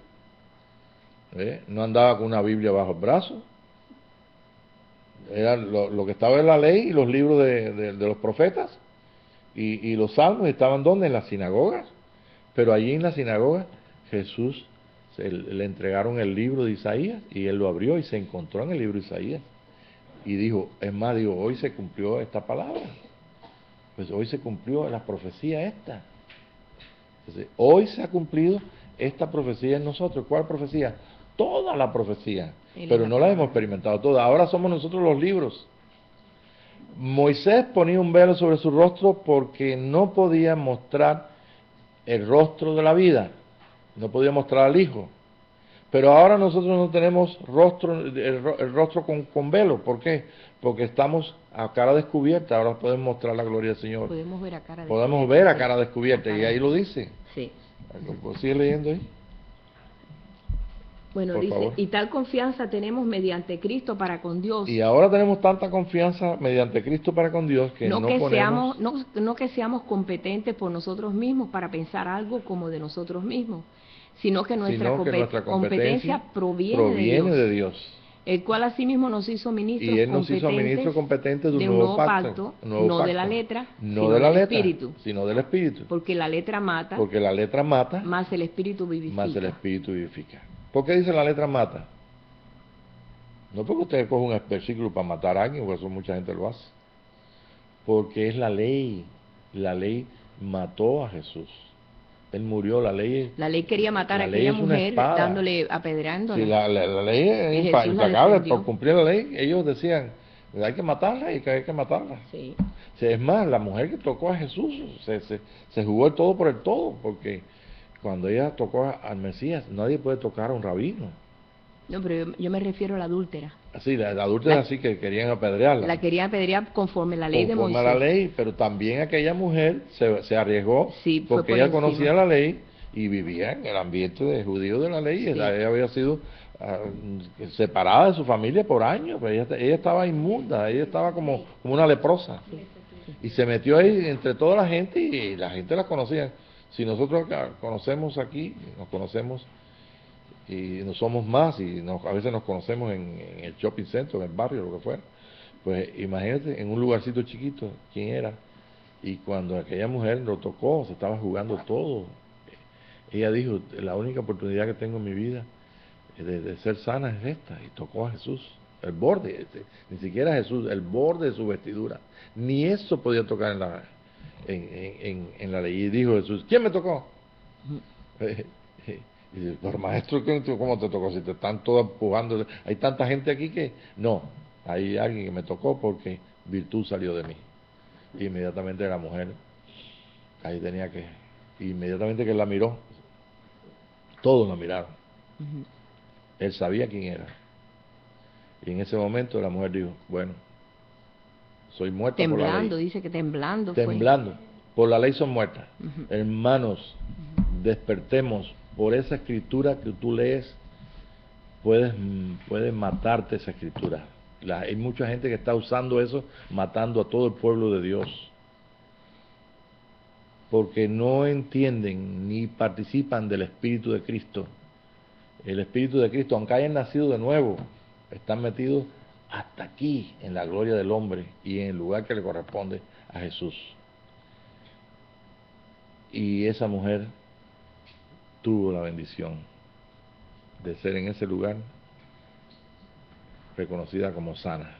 no andaba con una Biblia bajo el brazo. Era lo que estaba en la ley y los libros de los profetas y los salmos estaban ¿dónde? En las sinagogas. Pero allí en la sinagoga Jesús le entregaron el libro de Isaías y él lo abrió y se encontró en el libro de Isaías. Y dijo, es más, dijo, hoy se cumplió esta palabra. Pues hoy se cumplió la profecía esta. Entonces, hoy se ha cumplido esta profecía en nosotros. ¿Cuál profecía? Toda la profecía. Pero no la hemos experimentado toda. Ahora somos nosotros los libros. Moisés ponía un velo sobre su rostro porque no podía mostrar el rostro de la vida. No podía mostrar al Hijo. Pero ahora nosotros no tenemos rostro, el rostro con velo. ¿Por qué? Porque estamos a cara descubierta. Ahora podemos mostrar la gloria del Señor. Podemos ver a cara descubierta. Podemos ver a cara descubierta. Y ahí lo dice. Sí. ¿Sigue leyendo ahí? Bueno, Por dice, favor. y tal confianza tenemos mediante Cristo para con Dios. Y ahora tenemos tanta confianza mediante Cristo para con Dios que no ponemos... no que seamos competentes por nosotros mismos para pensar algo como de nosotros mismos, sino que nuestra competencia proviene de Dios, el cual asimismo nos hizo ministros y Él nos hizo ministros competentes de un nuevo pacto, no de la letra, no de la letra, espíritu, sino del Espíritu. porque la letra mata, más el Espíritu vivifica. Más el Espíritu vivifica. ¿Por qué dice la letra mata? No porque usted coge un versículo para matar a alguien, porque eso mucha gente lo hace. Porque es la ley. La ley mató a Jesús. Él murió, la ley. La ley quería matar a aquella mujer apedreándola. Sí, la ley es implacable. Por cumplir la ley, ellos decían, hay que matarla y que hay que matarla. Sí. O sea, es más, la mujer que tocó a Jesús se jugó el todo por el todo, porque cuando ella tocó al Mesías, nadie puede tocar a un rabino. No, pero yo me refiero a la adúltera. Sí, la adúltera sí que querían apedrearla. La querían apedrear conforme la ley de Moisés. Conforme a la ley, pero también aquella mujer se arriesgó, sí, porque ella conocía la ley y vivía en el ambiente de judío de la ley. Sí. Ella había sido separada de su familia por años, pero ella estaba inmunda, ella estaba como una leprosa. Sí. Y se metió ahí entre toda la gente y la gente la conocía. Si nosotros conocemos aquí, nos conocemos y no somos más y a veces nos conocemos en el shopping center, en el barrio, lo que fuera, pues imagínate en un lugarcito chiquito quién era. Y cuando aquella mujer lo tocó, se estaba jugando todo. Ella dijo, la única oportunidad que tengo en mi vida de ser sana es esta, y tocó a Jesús, el borde, ni siquiera Jesús, el borde de su vestidura, ni eso podía tocar en la ley. Y dijo Jesús, ¿quién me tocó? Y dice, pero maestro, ¿cómo te tocó? Si te están todos empujando, hay tanta gente aquí que... No, hay alguien que me tocó porque virtud salió de mí. Y inmediatamente la mujer, ahí tenía que... Inmediatamente que él la miró, todos la miraron. Él sabía quién era. Y en ese momento la mujer dijo, bueno, soy muerta por la ley. Dice que temblando. Temblando. Por la ley son muertas. Hermanos, despertemos. Por esa escritura que tú lees, puedes matarte esa escritura. Hay mucha gente que está usando eso, matando a todo el pueblo de Dios. Porque no entienden ni participan del Espíritu de Cristo. El Espíritu de Cristo, aunque hayan nacido de nuevo, están metidos hasta aquí, en la gloria del hombre y en el lugar que le corresponde a Jesús. Y esa mujer tuvo la bendición de ser en ese lugar reconocida como sana.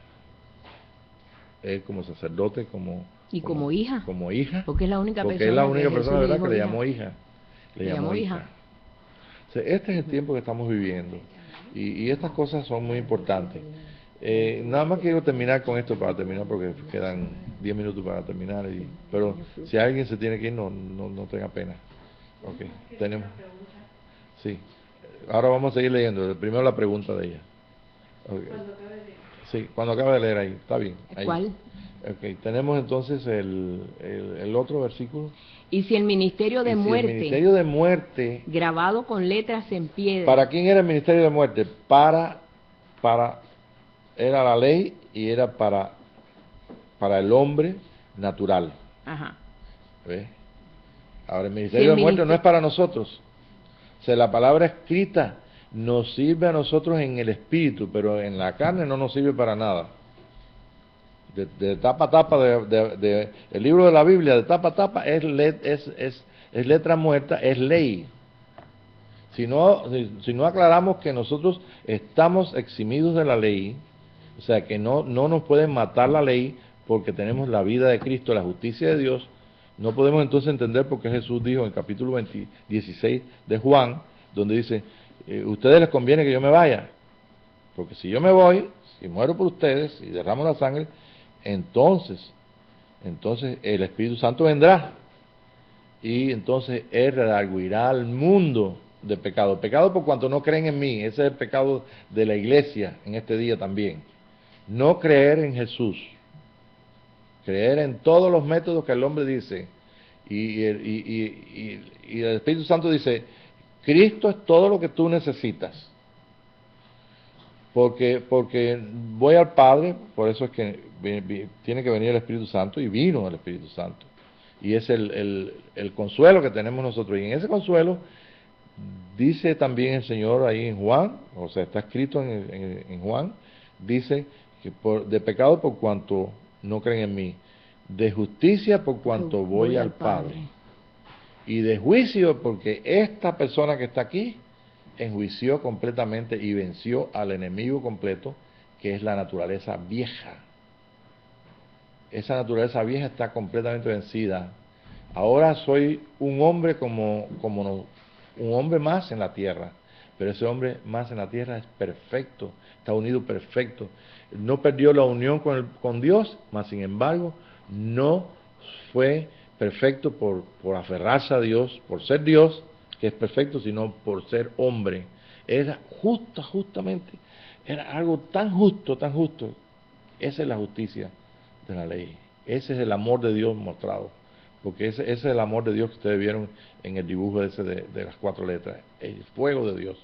Él como sacerdote, como hija. Como hija. Porque es la única persona, ¿verdad?, que le llamó hija. Le llamó hija. O sea, este es el tiempo que estamos viviendo. Y estas cosas son muy importantes. Nada más quiero terminar con esto para terminar, porque quedan 10 minutos para terminar. Pero si alguien se tiene que ir, no tenga pena. Ok, tenemos. Sí, ahora vamos a seguir leyendo. Primero la pregunta de ella. Okay. Sí, cuando acabe de leer ahí, está bien. Ahí. ¿Cuál? Ok, tenemos entonces el otro versículo. Y si el ministerio de muerte. Si el ministerio de muerte. Grabado con letras en piedra. ¿Para quién era el ministerio de muerte? Era la ley y era para el hombre natural. Ajá. ¿Ves? Ahora el ministerio de muerte no es para nosotros. O sea, la palabra escrita nos sirve a nosotros en el espíritu, pero en la carne no nos sirve para nada. de tapa a tapa, el libro de la Biblia, de tapa a tapa, es letra muerta, es ley. Si no aclaramos que nosotros estamos eximidos de la ley, o sea, que no nos pueden matar la ley porque tenemos la vida de Cristo, la justicia de Dios, no podemos entonces entender por qué Jesús dijo en el capítulo 16 de Juan, donde dice, ustedes les conviene que yo me vaya, porque si yo me voy, si muero por ustedes y derramo la sangre, entonces el Espíritu Santo vendrá y entonces Él redarguirá al mundo de pecado. Pecado por cuanto no creen en mí. Ese es el pecado de la iglesia en este día también. No creer en Jesús. Creer en todos los métodos que el hombre dice. Y el Espíritu Santo dice, Cristo es todo lo que tú necesitas. Porque voy al Padre, por eso es que tiene que venir el Espíritu Santo, y vino el Espíritu Santo. Y es el consuelo que tenemos nosotros. Y en ese consuelo, dice también el Señor ahí en Juan, o sea, está escrito en Juan, dice que de pecado por cuanto no creen en mí, de justicia por cuanto voy al Padre, y de juicio porque esta persona que está aquí enjuició completamente y venció al enemigo completo, que es la naturaleza vieja. Esa naturaleza vieja está completamente vencida. Ahora soy un hombre como un hombre más en la tierra, pero ese hombre más en la tierra es perfecto, está unido perfecto. No perdió la unión con Dios, mas sin embargo no fue perfecto por aferrarse a Dios, por ser Dios, que es perfecto, sino por ser hombre. Era justamente, era algo tan justo, tan justo. Esa es la justicia de la ley. Ese es el amor de Dios mostrado. Porque ese es el amor de Dios que ustedes vieron en el dibujo ese de las 4 letras. El fuego de Dios,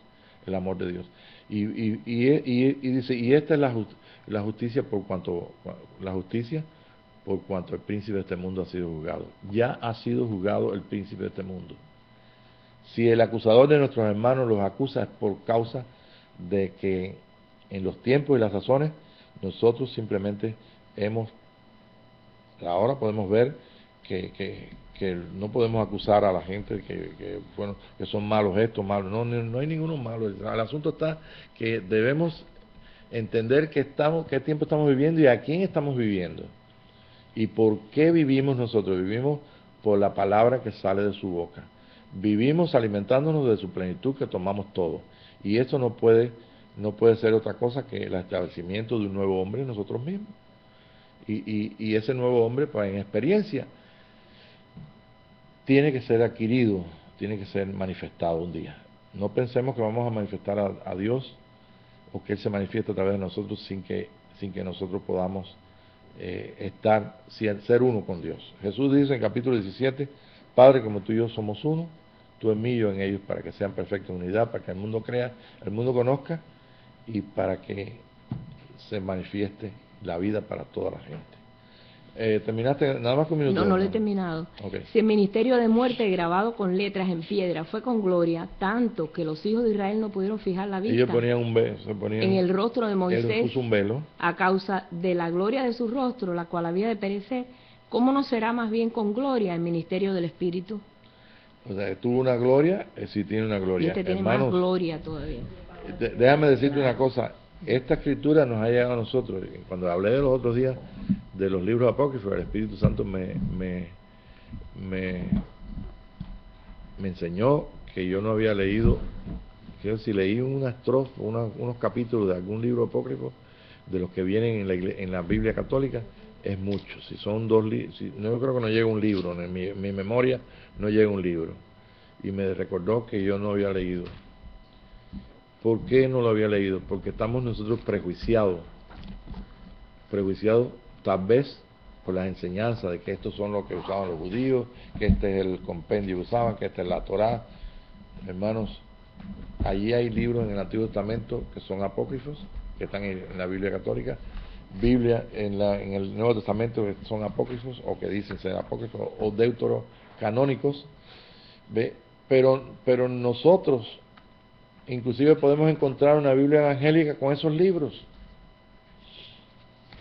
el amor de Dios. Y dice, y esta es la justicia por cuanto el príncipe de este mundo ha sido juzgado. Ya ha sido juzgado el príncipe de este mundo. Si el acusador de nuestros hermanos los acusa es por causa de que en los tiempos y las razones nosotros simplemente ahora podemos ver que no podemos acusar a la gente que son malos estos, malos. No hay ninguno malo. El asunto está que debemos entender qué tiempo estamos viviendo y a quién estamos viviendo. ¿Y por qué vivimos nosotros? Vivimos por la palabra que sale de su boca. Vivimos alimentándonos de su plenitud que tomamos todo. Y eso no puede ser otra cosa que el establecimiento de un nuevo hombre en nosotros mismos. Y ese nuevo hombre, pues en experiencia, tiene que ser adquirido, tiene que ser manifestado un día. No pensemos que vamos a manifestar a Dios o que Él se manifieste a través de nosotros sin que nosotros podamos ser uno con Dios. Jesús dice en capítulo 17, Padre, como tú y yo somos uno, tú en mí y yo en ellos, para que sean perfectos en unidad, para que el mundo crea, el mundo conozca y para que se manifieste la vida para toda la gente. ¿Terminaste? Nada más que un minuto. No lo he terminado. Okay. Si el ministerio de muerte grabado con letras en piedra fue con gloria, tanto que los hijos de Israel no pudieron fijar la vista Ellos ponían en el rostro de Moisés, él puso un velo a causa de la gloria de su rostro, la cual había de perecer, ¿cómo no será más bien con gloria el ministerio del Espíritu? O sea, tuvo una gloria, sí tiene una gloria. Y este tiene Hermanos, más gloria todavía. Déjame decirte una cosa, esta escritura nos ha llegado a nosotros. Cuando hablé de los otros días de los libros apócrifos, el Espíritu Santo me enseñó que yo no había leído, que si leí una estrofa, unos capítulos de algún libro apócrifo, de los que vienen en la Biblia católica, es mucho. Si son 2 libros, no, creo que no llega un libro, en mi memoria no llega un libro. Y me recordó que yo no había leído. ¿Por qué no lo había leído? Porque estamos nosotros prejuiciados tal vez por las enseñanzas de que estos son los que usaban los judíos, que este es el compendio que usaban, que esta es la Torá. Hermanos, allí hay libros en el Antiguo Testamento que son apócrifos, que están en la Biblia católica, Biblia en el Nuevo Testamento que son apócrifos o que dicen ser apócrifos o deuterocanónicos, ¿ve? Pero nosotros inclusive podemos encontrar una Biblia evangélica con esos libros.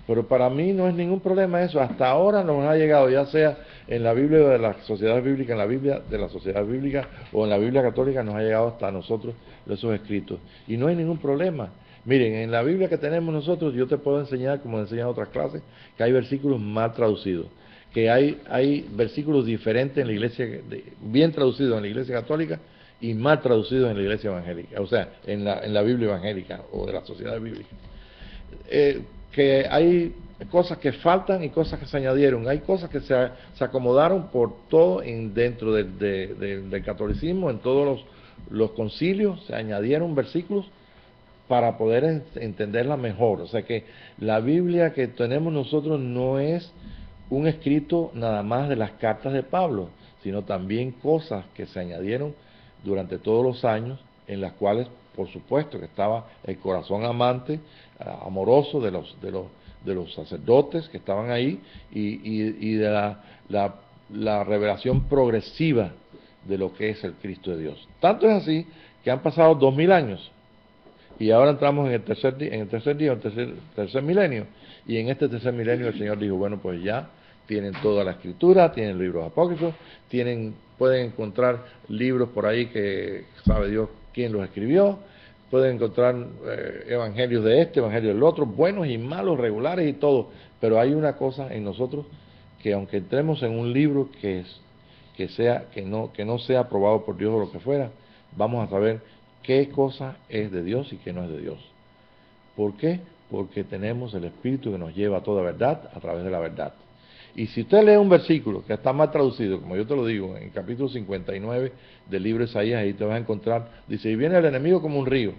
Pero para mí no es ningún problema eso. Hasta ahora nos ha llegado, ya sea en la Biblia de la Sociedad Bíblica, en la Biblia de la Sociedad Bíblica o en la Biblia Católica, nos ha llegado hasta nosotros esos escritos. Y no hay ningún problema. Miren, en la Biblia que tenemos nosotros, yo te puedo enseñar, como enseñan otras clases, que hay versículos mal traducidos, que hay versículos diferentes en la iglesia, bien traducidos en la iglesia católica y mal traducidos en la iglesia evangélica, o sea, en la Biblia evangélica o de la Sociedad Bíblica. Que hay cosas que faltan y cosas que se añadieron, hay cosas que se acomodaron por todo dentro del catolicismo, en todos los concilios se añadieron versículos para poder entenderla mejor. O sea que la Biblia que tenemos nosotros no es un escrito nada más de las cartas de Pablo, sino también cosas que se añadieron durante todos los años, en las cuales por supuesto que estaba el corazón amante, amoroso de los sacerdotes que estaban ahí, y de la revelación progresiva de lo que es el Cristo de Dios. Tanto es así que han pasado 2000 años y ahora entramos en el tercer milenio, y en este tercer milenio el Señor dijo, bueno, pues ya tienen toda la escritura, tienen libros apócrifos, pueden encontrar libros por ahí que sabe Dios quién los escribió, pueden encontrar evangelios de este, evangelios del otro, buenos y malos, regulares y todo, pero hay una cosa en nosotros que aunque entremos en un libro que no sea aprobado por Dios o lo que fuera, vamos a saber qué cosa es de Dios y qué no es de Dios. ¿Por qué? Porque tenemos el Espíritu que nos lleva a toda verdad a través de la verdad. Y si usted lee un versículo que está mal traducido, como yo te lo digo, en el capítulo 59 del libro de Isaías, ahí te vas a encontrar, dice, y viene el enemigo como un río.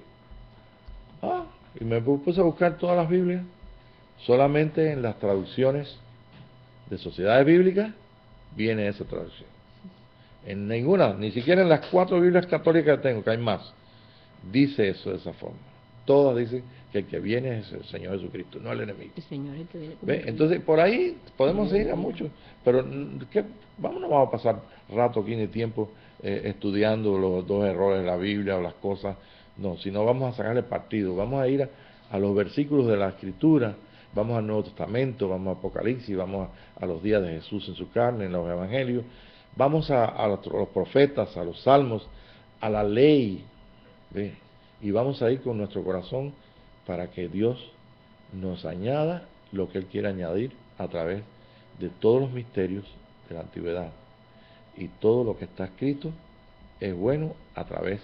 Y me puse a buscar todas las Biblias, solamente en las traducciones de sociedades bíblicas viene esa traducción. En ninguna, ni siquiera en las 4 Biblias católicas que tengo, que hay más, dice eso de esa forma. Todas dicen que el que viene es el Señor Jesucristo, no el enemigo. El Señor es el que viene como ¿Ve? Entonces, por ahí podemos ir a muchos, pero no vamos a pasar rato aquí ni tiempo estudiando los 2 errores de la Biblia o las cosas, no, sino vamos a sacarle partido, vamos a ir a los versículos de la Escritura, vamos al Nuevo Testamento, vamos a Apocalipsis, vamos a los días de Jesús en su carne, en los Evangelios, vamos a los profetas, a los salmos, a la ley, ¿ve? Y vamos a ir con nuestro corazón para que Dios nos añada lo que Él quiere añadir a través de todos los misterios de la antigüedad. Y todo lo que está escrito es bueno a través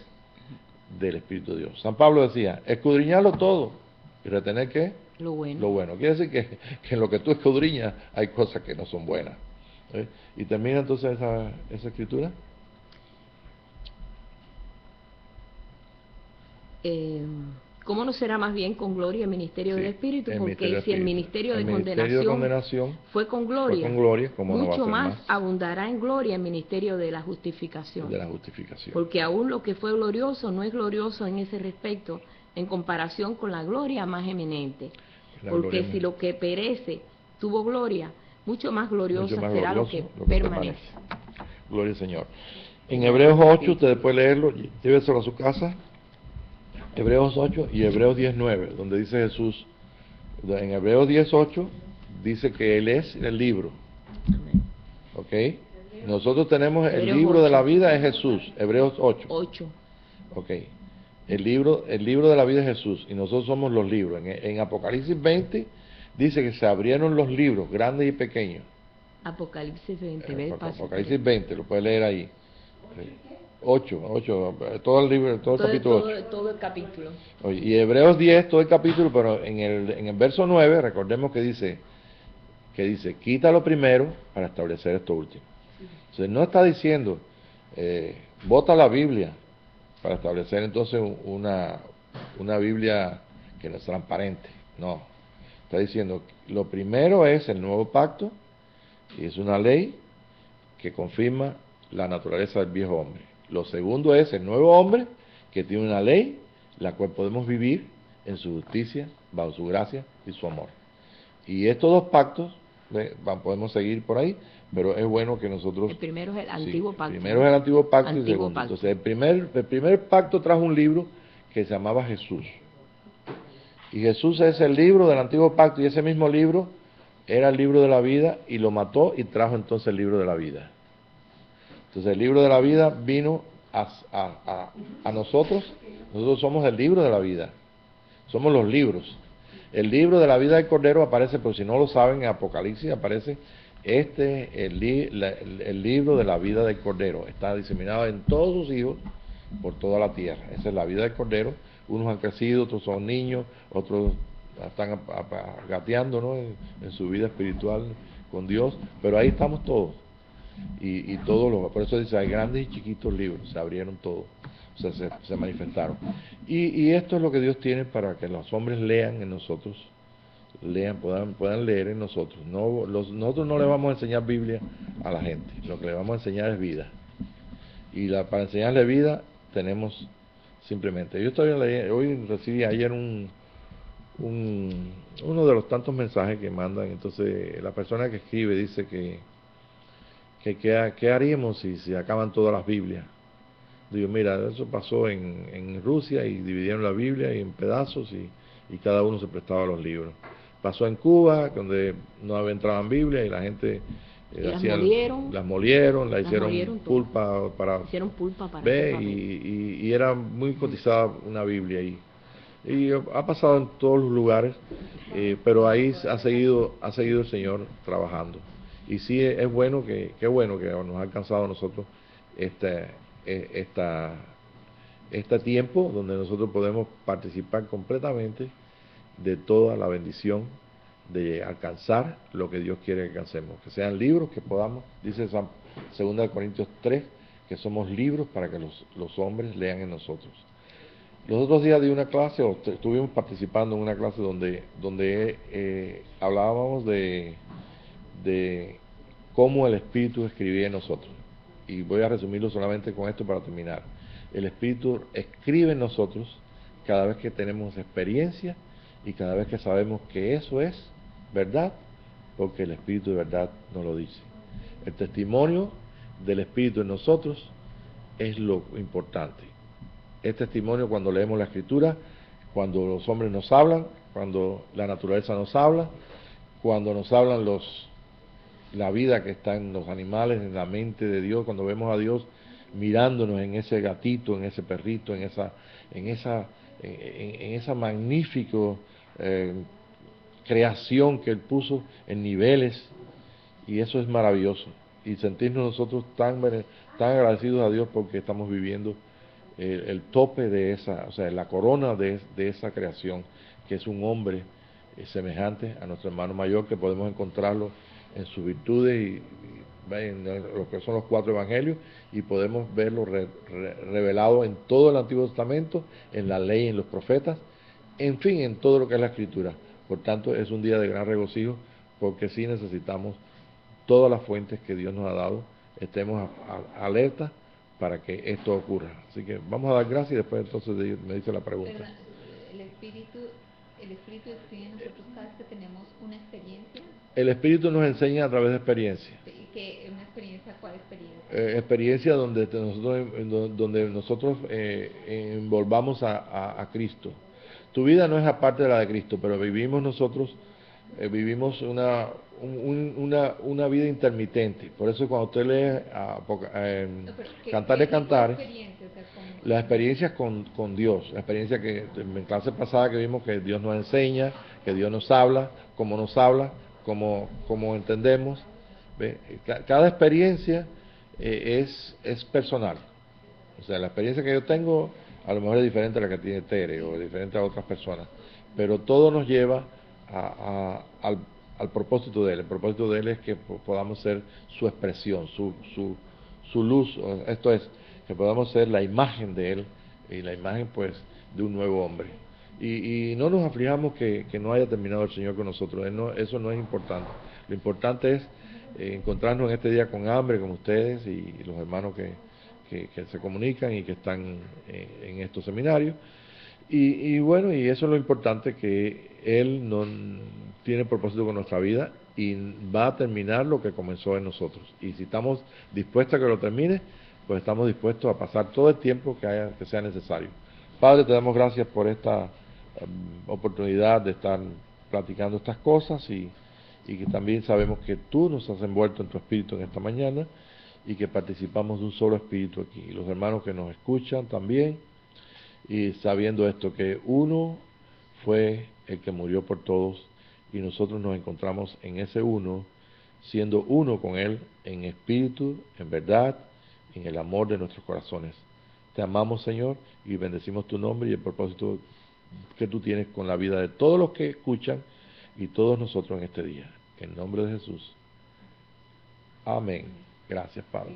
del Espíritu de Dios. San Pablo decía, escudriñarlo todo y retener ¿qué? Lo bueno. Lo bueno. Quiere decir que en lo que tú escudriñas hay cosas que no son buenas. Y termina entonces esa escritura. ¿Cómo no será más bien con gloria el ministerio del Espíritu? Porque si el ministerio de condenación fue con gloria, ¿cómo no va a mucho ser más abundará en gloria el ministerio de la justificación. Porque aún lo que fue glorioso no es glorioso en ese respecto, en comparación con la gloria más eminente. Porque si lo que perece tuvo gloria, mucho más gloriosa será lo que permanece. Gloria al Señor. En Hebreos 8, ustedes pueden leerlo, lléveselo a su casa. Hebreos 8 y Hebreos 10:9, donde dice Jesús, en Hebreos 10:8 dice que Él es el libro. ¿Ok? Nosotros tenemos el libro de la vida es Jesús, Hebreos 8. ¿Ok? El libro de la vida es Jesús y nosotros somos los libros. En Apocalipsis 20 dice que se abrieron los libros, grandes y pequeños. Apocalipsis 20, Apocalipsis 20, lo puede leer ahí. 8, todo el libro, todo el capítulo 8. Todo el capítulo. Y Hebreos 10, todo el capítulo, pero en el verso 9, recordemos que dice, quita lo primero para establecer esto último. Entonces no está diciendo, bota la Biblia para establecer entonces una Biblia que no es transparente. No, está diciendo, lo primero es el nuevo pacto, y es una ley que confirma la naturaleza del viejo hombre. Lo segundo es el nuevo hombre, que tiene una ley, la cual podemos vivir en su justicia, bajo su gracia y su amor. Y estos 2 pactos, podemos seguir por ahí, pero es bueno que nosotros... El primero es el antiguo pacto. El primero es el antiguo pacto y el segundo. Entonces, el primer pacto trajo un libro que se llamaba Jesús. Y Jesús es el libro del antiguo pacto, y ese mismo libro era el libro de la vida, y lo mató y trajo entonces el libro de la vida. Entonces el libro de la vida vino a nosotros. Nosotros somos el libro de la vida, somos los libros. El libro de la vida del Cordero aparece, por si no lo saben, en Apocalipsis aparece el libro de la vida del Cordero. Está diseminado en todos sus hijos por toda la tierra. Esa es la vida del Cordero. Unos han crecido, otros son niños, otros están gateando, ¿no?, en su vida espiritual con Dios, pero ahí estamos todos. Y todos por eso dice, hay grandes y chiquitos libros, se abrieron todos, o sea, se manifestaron. Y esto es lo que Dios tiene para que los hombres lean en nosotros, puedan leer en nosotros. Nosotros no le vamos a enseñar Biblia a la gente, lo que le vamos a enseñar es vida. Y para enseñarle vida tenemos simplemente, hoy recibí ayer uno de los tantos mensajes que mandan. Entonces la persona que escribe dice ¿qué haríamos si se acaban todas las Biblias? Digo, mira, eso pasó en Rusia y dividieron la Biblia en pedazos y cada uno se prestaba los libros. Pasó en Cuba, donde no entraban Biblia y la gente las molieron, la hicieron pulpa para ver, y era muy cotizada una Biblia ahí. Y ha pasado en todos los lugares, pero ahí ha seguido el Señor trabajando. Y sí, es bueno qué bueno que nos ha alcanzado a nosotros este tiempo donde nosotros podemos participar completamente de toda la bendición de alcanzar lo que Dios quiere que alcancemos. Que sean libros que podamos, dice 2 Corintios 3, que somos libros para que los hombres lean en nosotros. Los otros días di una clase, o estuvimos participando en una clase donde hablábamos de cómo el Espíritu escribía en nosotros. Y voy a resumirlo solamente con esto para terminar. El Espíritu escribe en nosotros cada vez que tenemos experiencia y cada vez que sabemos que eso es verdad, porque el Espíritu de verdad nos lo dice. El testimonio del Espíritu en nosotros es lo importante. El testimonio, cuando leemos la Escritura, cuando los hombres nos hablan, cuando la naturaleza nos habla, cuando nos hablan la vida que está en los animales, en la mente de Dios, cuando vemos a Dios mirándonos en ese gatito, en ese perrito, en esa magnífica creación que Él puso en niveles, y eso es maravilloso. Y sentirnos nosotros tan agradecidos a Dios porque estamos viviendo el tope de esa, o sea, la corona de esa creación, que es un hombre semejante a nuestro hermano mayor, que podemos encontrarlo en sus virtudes y en lo que son los 4 evangelios, y podemos verlo revelado en todo el Antiguo Testamento, en la ley, en los profetas, en fin, en todo lo que es la Escritura. Por tanto, es un día de gran regocijo, porque sí necesitamos todas las fuentes que Dios nos ha dado, estemos alerta para que esto ocurra. Así que vamos a dar gracias y después entonces me dice la pregunta. Pero el Espíritu escribe en nosotros cada vez que tenemos una experiencia. El Espíritu nos enseña a través de experiencias. ¿Qué una experiencia? ¿Cuál experiencia? Experiencia donde nosotros envolvamos a Cristo. Tu vida no es aparte de la de Cristo, pero vivimos una vida intermitente. Por eso cuando usted lee Cantar de Cantares, las experiencias con Dios, la experiencia que en clase pasada que vimos que Dios nos enseña, que Dios nos habla, cómo entendemos. ¿Ve? Cada experiencia es personal. O sea, la experiencia que yo tengo a lo mejor es diferente a la que tiene Tere o diferente a otras personas, pero todo nos lleva al propósito de Él. El propósito de Él es que podamos ser su expresión, su luz, esto es, que podamos ser la imagen de Él, y la imagen pues de un nuevo hombre. Y no nos aflijamos que no haya terminado el Señor con nosotros. Eso no es importante. Lo importante es encontrarnos en este día con hambre, con ustedes y los hermanos que se comunican y que están en estos seminarios. Y bueno, y eso es lo importante, que Él no tiene propósito con nuestra vida y va a terminar lo que comenzó en nosotros. Y si estamos dispuestos a que lo termine, pues estamos dispuestos a pasar todo el tiempo que sea necesario. Padre, te damos gracias por esta oportunidad de estar platicando estas cosas y que también sabemos que tú nos has envuelto en tu espíritu en esta mañana y que participamos de un solo espíritu aquí. Y los hermanos que nos escuchan también, y sabiendo esto, que uno fue el que murió por todos y nosotros nos encontramos en ese uno, siendo uno con Él en espíritu, en verdad, en el amor de nuestros corazones. Te amamos, Señor, y bendecimos tu nombre y el propósito que tú tienes con la vida de todos los que escuchan y todos nosotros en este día. En nombre de Jesús. Amén. Gracias, Padre.